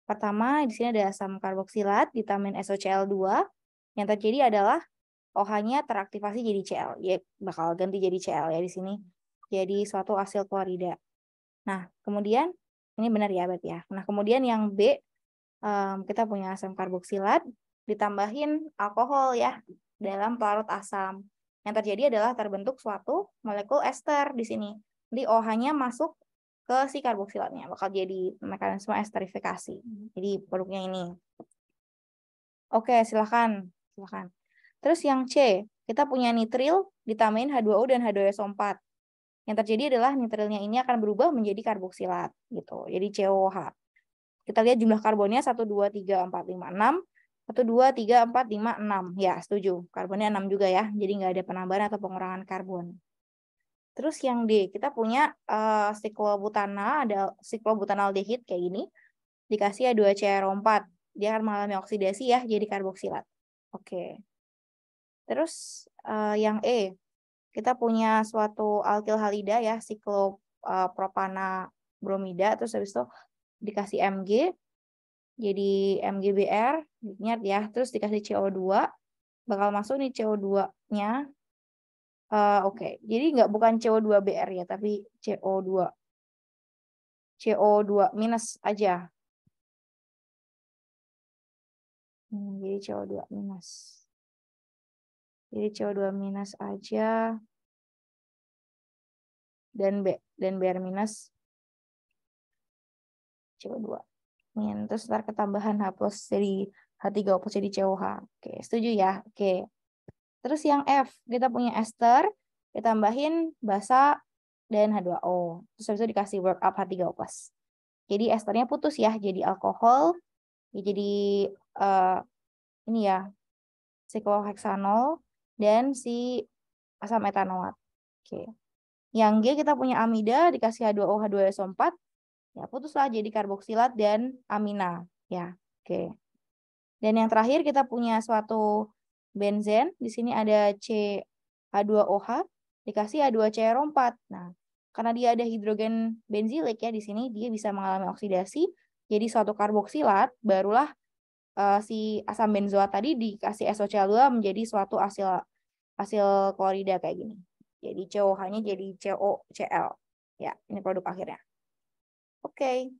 Pertama, di sini ada asam karboksilat ditambah SOCl2. Yang terjadi adalah OH-nya teraktivasi jadi Cl. Ya, bakal ganti jadi Cl ya di sini. Jadi suatu asil klorida. Nah, kemudian, ini benar ya, berarti ya. Nah, kemudian yang B, kita punya asam karboksilat ditambahin alkohol ya dalam pelarut asam. Yang terjadi adalah terbentuk suatu molekul ester di sini. Jadi OH-nya masuk ke si karboksilatnya, bakal jadi mekanisme esterifikasi. Jadi produknya ini. Oke, silakan. Terus yang C, kita punya nitril ditambahin H2O dan H2SO4. Yang terjadi adalah nitrilnya ini akan berubah menjadi karboksilat gitu. Jadi COH. Kita lihat jumlah karbonnya 1 2 3 4 5 6. 1 2 3 4 5 6. Ya, setuju. Karbonnya 6 juga ya. Jadi nggak ada penambahan atau pengurangan karbon. Terus yang D, kita punya siklobutana, ada siklobutanaldehid kayak gini. Dikasih H2CR4. Dia akan mengalami oksidasi ya, jadi karboksilat. Oke. Terus yang E, kita punya suatu alkil halida ya, siklopropana bromida, terus habis itu dikasih Mg, jadi MgBr, ingat ya, terus dikasih CO2, bakal masuk nih CO2-nya. Oke, jadi bukan CO2Br ya, tapi CO2 minus aja. Jadi CO2 minus. Jadi CO2 minus aja. Dan Br minus CO2. Terus ntar ketambahan H plus jadi H3O plus jadi COH. Oke, setuju ya? Oke. Terus yang F, kita punya ester, ditambahin basa dan H2O. Terus habis itu dikasih work up H3O plus. Jadi esternya putus ya, jadi alkohol. Ya, jadi ini ya, sikloheksanol dan si asam etanoat. Oke. Yang G kita punya amida, dikasih H2O, H2SO4. Ya, putuslah jadi karboksilat dan amina. Ya, oke. Dan yang terakhir kita punya suatu benzen. Di sini ada CH2OH dikasih H2CR4. Nah, karena dia ada hidrogen benzilik ya di sini, dia bisa mengalami oksidasi. Jadi suatu karboksilat, barulah si asam benzoat tadi dikasih SOCl2 menjadi suatu asil klorida kayak gini. Jadi COH-nya jadi COCl. Ya, ini produk akhirnya. Oke.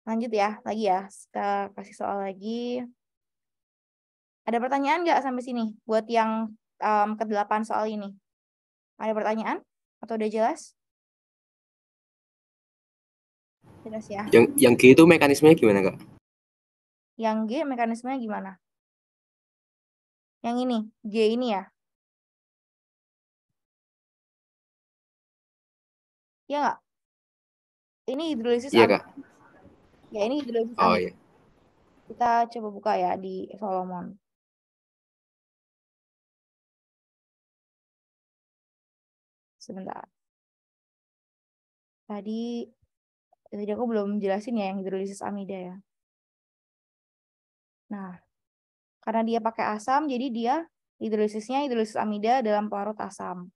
Lanjut ya, lagi ya. Kita kasih soal lagi. Ada pertanyaan nggak sampai sini? Buat yang ke-8 soal ini. Ada pertanyaan? Atau udah jelas? Jelas ya. Yang G itu mekanismenya gimana, Kak? Yang G mekanismenya gimana? Yang ini, G ini ya. Iya nggak? Ini hidrolisis Iya, amida. Kak. Ya, ini hidrolisis Oh, amida. iya. Kita coba buka ya di Solomon. Sebentar. Tadi aku belum jelasin ya yang hidrolisis amida ya. Nah, karena dia pakai asam, jadi dia hidrolisisnya hidrolisis amida dalam pelarut asam.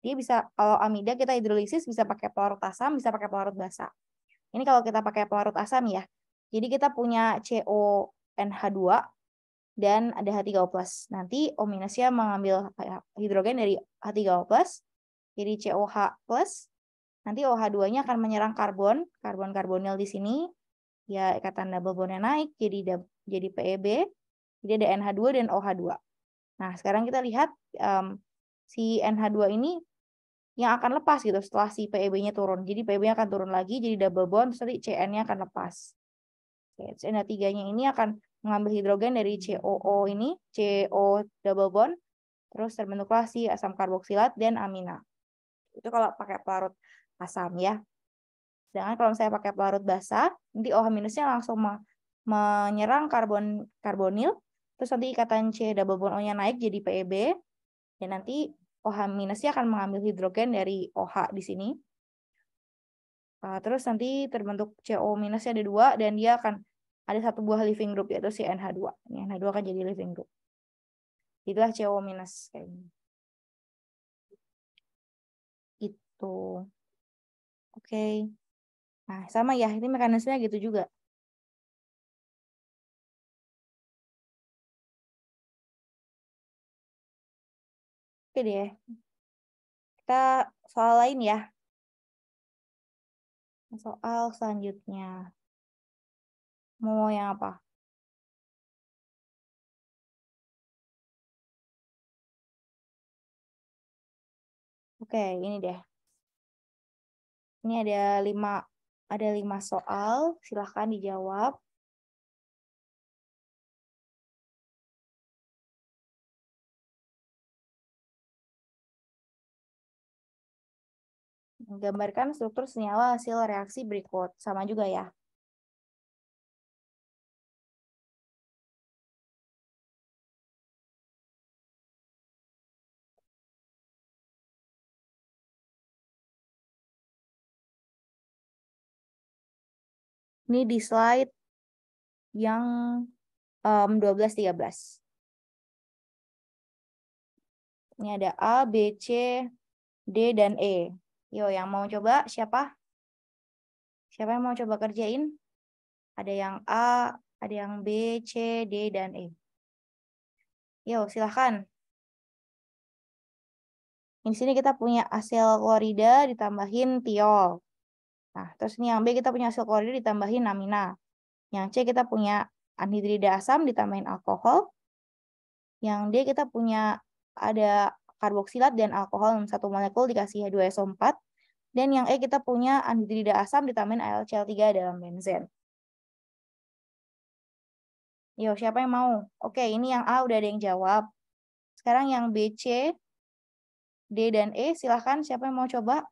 Dia bisa, kalau amida kita hidrolisis bisa pakai pelarut asam, bisa pakai pelarut basa. Ini kalau kita pakai pelarut asam ya. Jadi kita punya CONH2 dan ada H3O+. Nanti O minusnya mengambil hidrogen dari H3O+, jadi COH+. Nanti OH2-nya akan menyerang karbonil di sini. Ya, ikatan double bond-nya naik, jadi PEB. Jadi ada NH2 dan OH2. Nah, sekarang kita lihat si NH2 ini yang akan lepas gitu setelah si PEB-nya turun. Jadi PEB-nya akan turun lagi, jadi double bond, terus nanti CN-nya akan lepas. CN3-nya ini akan mengambil hidrogen dari COO ini, CO double bond, terus terbentuklah si asam karboksilat dan amina. Itu kalau pakai pelarut asam ya. Sedangkan kalau saya pakai pelarut basa, nanti OH minusnya langsung menyerang karbonil, terus nanti ikatan C double bond O-nya naik jadi PEB, dan nanti OH minusnya akan mengambil hidrogen dari OH di sini. Terus nanti terbentuk CO minusnya ada 2, dan dia akan ada satu buah living group, yaitu si NH2. Ini NH2 akan jadi living group. Itulah CO minus kayak ini. Tuh. Oke. Nah, sama ya, ini mekanismenya gitu juga. Oke deh. Kita soal lain ya. Soal selanjutnya. Mau yang apa? Oke, ini deh. Ini ada 5 soal, silahkan dijawab. Gambarkan struktur senyawa hasil reaksi berikut. Sama juga ya. Ini di slide yang 12-13. Ini ada A, B, C, D, dan E. Yo, yang mau coba siapa? Siapa yang mau coba kerjain? Ada yang A, ada yang B, C, D, dan E. Yo, silahkan. Di sini kita punya asil klorida ditambahin tiol. Nah, terus ini yang B kita punya asil klorida ditambahin amina. Yang C kita punya anhidrida asam ditambahin alkohol. Yang D kita punya ada karboksilat dan alkohol 1 molekul dikasih H2SO4. Dan yang E kita punya anhidrida asam ditambahin AlCl3 dalam benzen. Yo, siapa yang mau? Oke, ini yang A udah ada yang jawab. Sekarang yang B, C, D, dan E, silahkan siapa yang mau coba?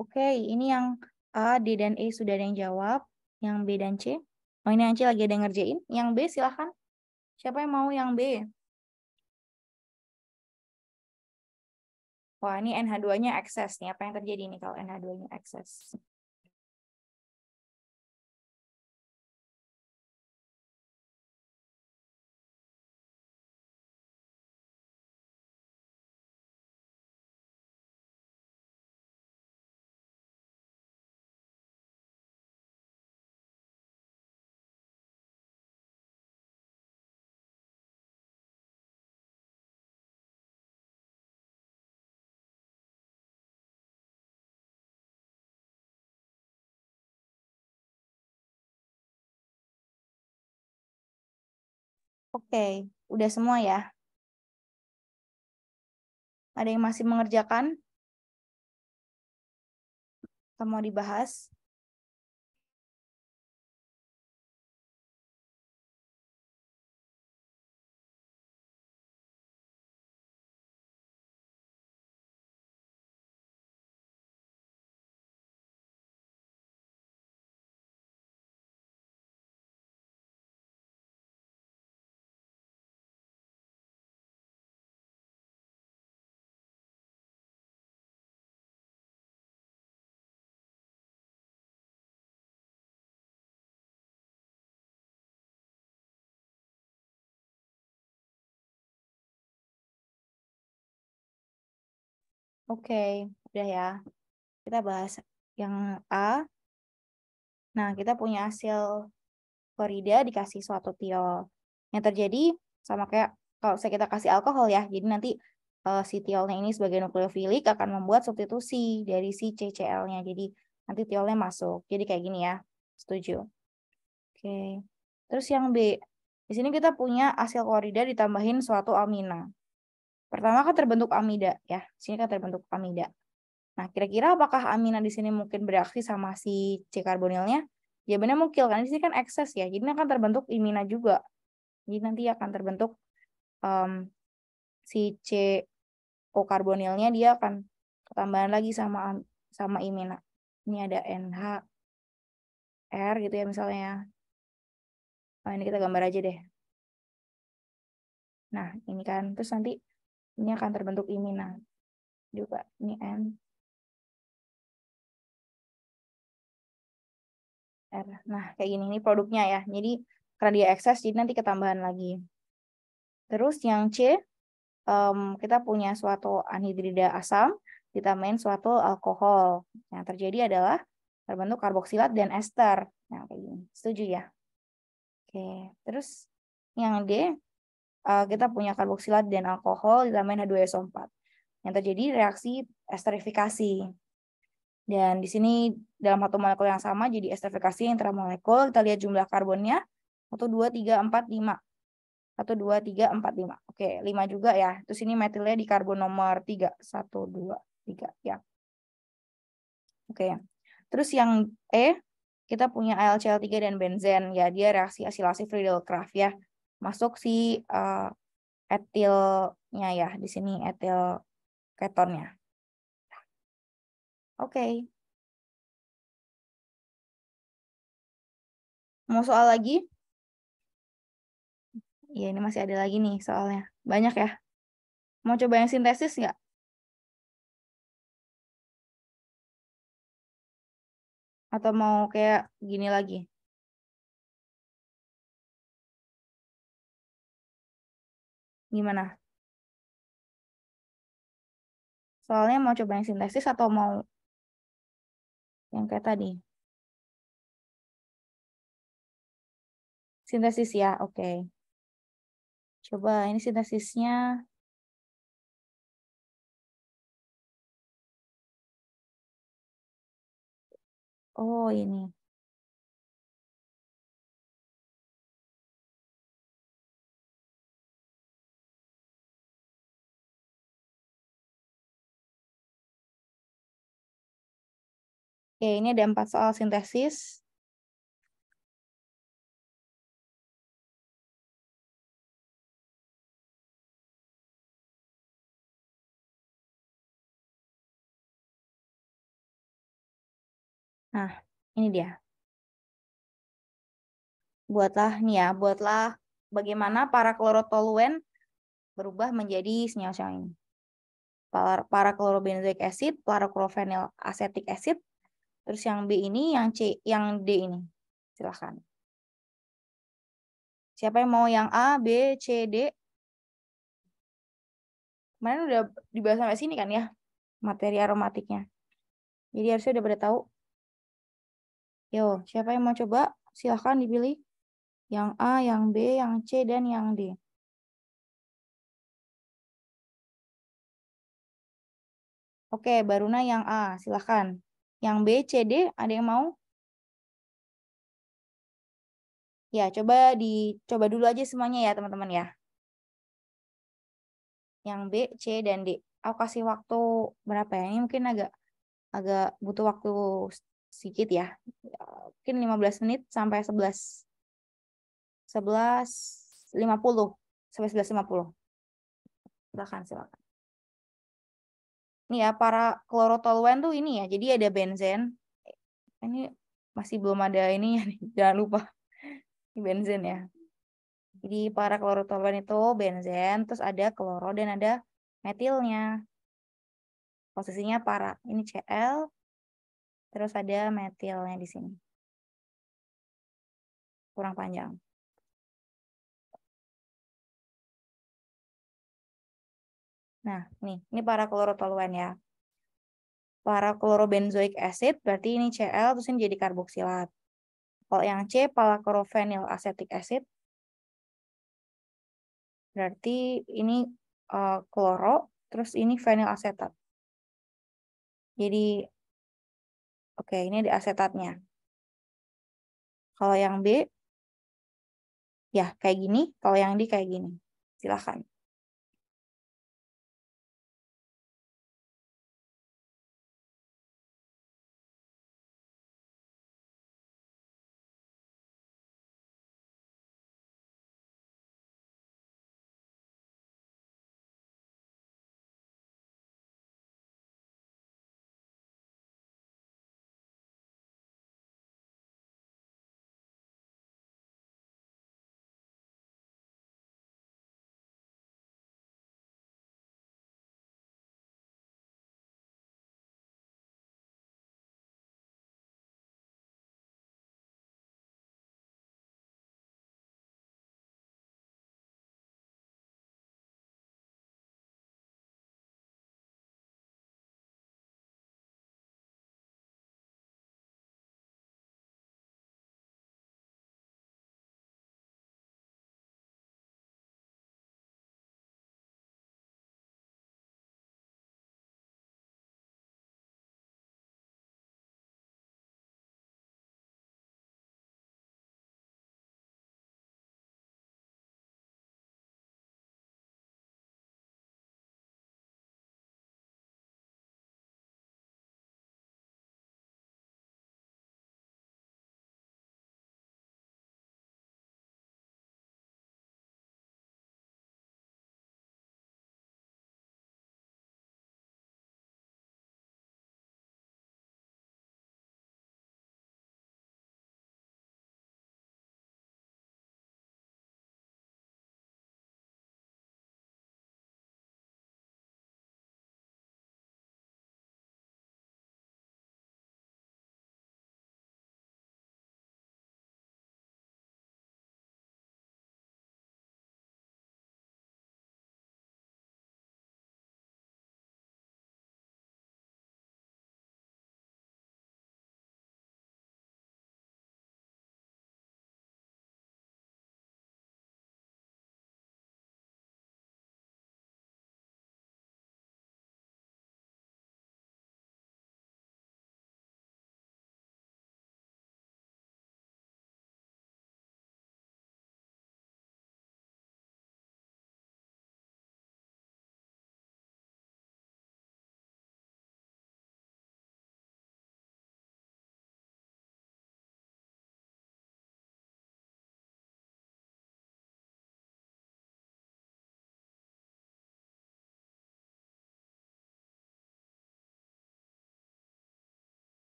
Oke, ini yang A, D, dan E sudah ada yang jawab. Yang B dan C. Oh, ini yang C lagi ada yang ngerjain. Yang B silahkan. Siapa yang mau yang B? Wah, ini NH2-nya ekses nih. Apa yang terjadi nih kalau NH2-nya ekses? Oke, udah semua ya. Ada yang masih mengerjakan? Atau mau dibahas? Oke, udah ya. Kita bahas yang A. Nah, kita punya hasil klorida dikasih suatu tiol. Yang terjadi sama kayak kalau kita kasih alkohol ya. Jadi nanti si tiolnya ini sebagai nukleofilik akan membuat substitusi dari si CCl-nya. Jadi nanti tiolnya masuk. Jadi kayak gini ya. Setuju. Oke. Terus yang B. Di sini kita punya asil klorida ditambahin suatu amina. Pertama kan terbentuk amida ya. Di sini kan terbentuk amida. Nah, kira-kira apakah amina di sini mungkin bereaksi sama si C karbonilnya? Jawabannya mungkin, karena di sini kan ekses ya. Jadi akan terbentuk imina juga. Jadi nanti akan terbentuk si C O karbonilnya, dia akan ketambahan lagi sama imina. Ini ada NH R gitu ya misalnya. Oh, ini kita gambar aja deh. Nah, ini kan terus nanti ini akan terbentuk imina juga. Ini N R. Nah, kayak gini ini produknya ya. Jadi karena dia ekses, jadi nanti ketambahan lagi. Terus yang C, kita punya suatu anhidrida asam ditambahin suatu alkohol. Yang terjadi adalah terbentuk karboksilat dan ester. Nah, kayak gini. Setuju ya? Oke. Terus yang D, kita punya karboksilat dan alkohol ditambahin H2SO4. Yang terjadi reaksi esterifikasi. Dan di sini dalam satu molekul yang sama jadi esterifikasi intramolekul. Kita lihat jumlah karbonnya 1, 2, 3, 4, 5. 1, 2, 3, 4, 5. Oke, 5 juga ya. Terus ini metilnya di karbon nomor 3. 1, 2, 3. Ya. Oke. Terus yang E, kita punya AlCl3 dan benzen. Ya, dia reaksi asilasi Friedel-Crafts ya. Masuk si etilnya ya. Di sini etil ketonnya. Oke. Mau soal lagi? Ya, ini masih ada lagi nih soalnya. Banyak ya. Mau coba yang sintesis nggak? Atau mau kayak gini lagi? Gimana? Soalnya mau coba yang sintesis atau mau yang kayak tadi? Sintesis ya, oke. Coba ini sintesisnya. Oh, ini. Oke, ini ada 4 soal sintesis. Nah, ini dia. Buatlah bagaimana para klorotoluen berubah menjadi senyawa-senyawa ini. Para klorobenzoic acid, para klorofenyl acetic acid, terus yang B ini, yang D ini. Silahkan. Siapa yang mau yang A, B, C, D? Kemarin udah dibahas sampai sini kan ya, materi aromatiknya. Jadi harusnya udah pada tahu. Yo, siapa yang mau coba? Silahkan dipilih. Yang A, yang B, yang C, dan yang D. Oke, Baruna yang A, silahkan. Yang B, C, D, ada yang mau? Ya, coba dulu aja semuanya ya, teman-teman ya. Yang B, C, dan D. Aku kasih waktu berapa ya? Ini mungkin agak butuh waktu sedikit ya. Mungkin 15 menit sampai 11.50 sampai 11.50. Silakan. Ini ya, para klorotoluen tuh ini ya. Jadi ada benzen. Ini masih belum ada ini ya. Jangan lupa. Ini benzen ya. Jadi para klorotoluen itu benzen, terus ada kloro dan ada metilnya. Posisinya para. Ini Cl, terus ada metilnya di sini. Kurang panjang. Nah, ini para klorotoluen ya. Paraklorobenzoic acid, berarti ini Cl, terus ini jadi karboksilat. Kalau yang C, palachlorphenyl acetic acid, berarti ini kloro, terus ini fenyl asetat. Jadi, oke, ini ada asetatnya. Kalau yang B, ya kayak gini. Kalau yang D kayak gini. Silahkan.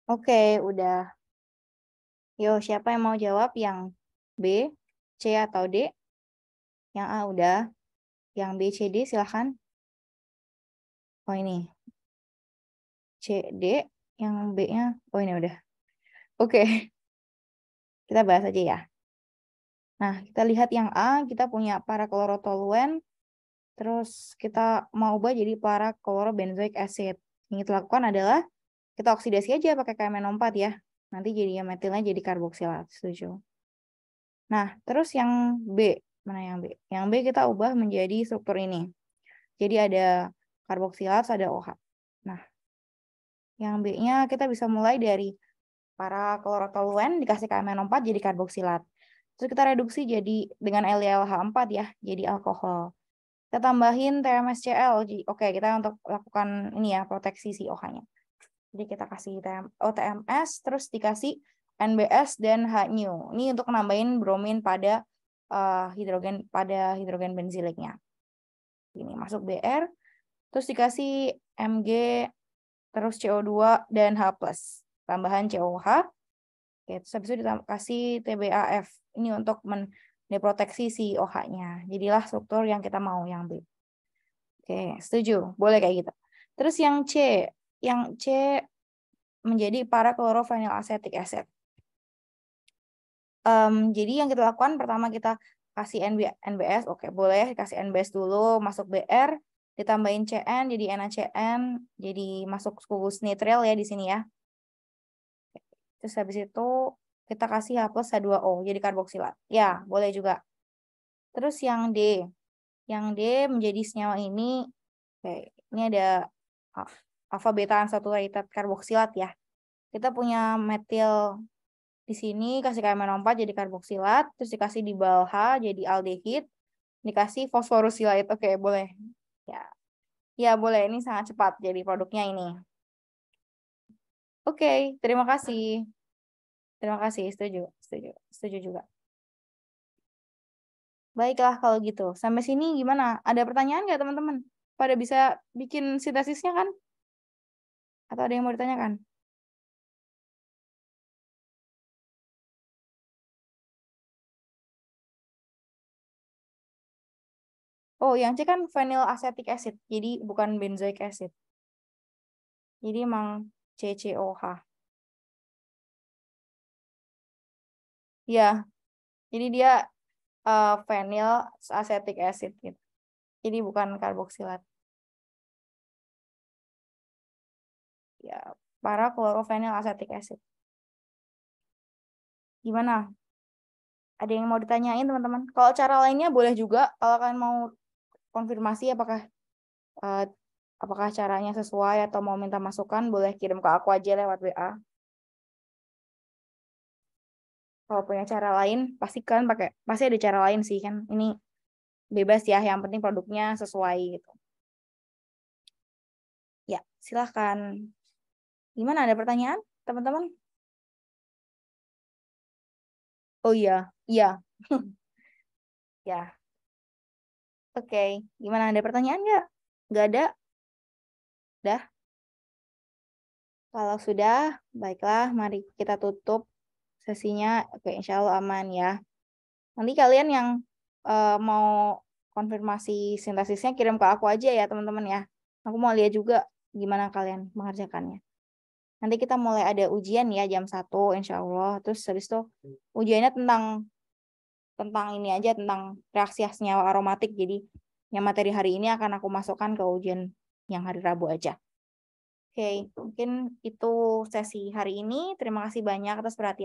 Oke, udah. Yo, siapa yang mau jawab? Yang B, C, atau D? Yang A udah. Yang B, C, D silahkan. Oh ini. C, D. Yang B-nya. Oh ini udah. Oke. Kita bahas aja ya. Nah, kita lihat yang A. Kita punya paraklorotoluen. Terus kita mau ubah jadi paraklorobenzoic acid. Yang kita lakukan adalah kita oksidasi aja pakai KMNO4 ya. Nanti jadinya metilnya jadi karboksilat. Setuju. Nah, terus yang B. Mana yang B? Yang B kita ubah menjadi struktur ini. Jadi ada karboksilat, ada OH. Nah, yang B-nya kita bisa mulai dari paraklorotoluen dikasih KMNO4 jadi karboksilat. Terus kita reduksi jadi dengan LiLH4 ya, jadi alkohol. Kita tambahin TMSCl. Oke, kita untuk lakukan ini ya, proteksi si OH-nya. Jadi kita kasih TMS, terus dikasih NBS dan HNU. Ini untuk nambahin bromin pada hidrogen benziliknya. Ini masuk BR, terus dikasih Mg, terus CO2 dan H+. Tambahan COH. Oke, terus habis itu dikasih TBAF. Ini untuk mendeproteksi si OH-nya. Jadilah struktur yang kita mau, yang B. Oke, setuju. Boleh kayak gitu. Terus yang C. Yang C menjadi paraklorofenyl acetic acid. Jadi yang kita lakukan pertama kita kasih NBS. Oke, boleh kasih NBS dulu, masuk BR, ditambahin CN jadi NaCN, jadi masuk gugus nitral ya di sini ya. Terus habis itu kita kasih H+H2O jadi karboksilat. Ya, boleh juga. Terus yang D. Yang D menjadi senyawa ini, oke, ini ada alfa beta unsaturated karboksilat ya. Kita punya metil di sini, kasih KMNO4 jadi karboksilat, terus dikasih dibal H jadi aldehid, dikasih fosforusilate. Oke, boleh. Ya. Ya, boleh. Ini sangat cepat jadi produknya ini. Oke, terima kasih. Terima kasih, setuju. Setuju juga. Baiklah kalau gitu. Sampai sini gimana? Ada pertanyaan nggak teman-teman? Pada bisa bikin sintesisnya kan? Atau ada yang mau ditanyakan? Oh, yang C kan vinyl acetic acid. Jadi bukan benzoic acid. Jadi emang CCOH. Ya, jadi dia vinyl acetic acid gitu. Jadi bukan karboksilat. Ya, paraklorofenyl acetic acid. Gimana? Ada yang mau ditanyain teman-teman? Kalau cara lainnya boleh juga. Kalau kalian mau konfirmasi apakah caranya sesuai atau mau minta masukan, boleh kirim ke aku aja lewat WA. Kalau punya cara lain, pasti ada cara lain sih kan. Ini bebas ya, yang penting produknya sesuai gitu. Ya, silahkan. Gimana, ada pertanyaan teman-teman? Oh iya, iya. Ya, oke. Gimana, ada pertanyaan nggak? Nggak ada? Dah? Kalau sudah, baiklah, mari kita tutup sesinya. Oke, insya Allah aman ya. Nanti kalian yang mau konfirmasi sintesisnya kirim ke aku aja ya teman-teman ya. Aku mau lihat juga gimana kalian mengerjakannya. Nanti kita mulai ada ujian ya jam 1 insya Allah. Terus habis itu ujiannya tentang ini aja, tentang reaksi senyawa aromatik. Jadi yang materi hari ini akan aku masukkan ke ujian yang hari Rabu aja. Oke, mungkin itu sesi hari ini. Terima kasih banyak atas perhatian.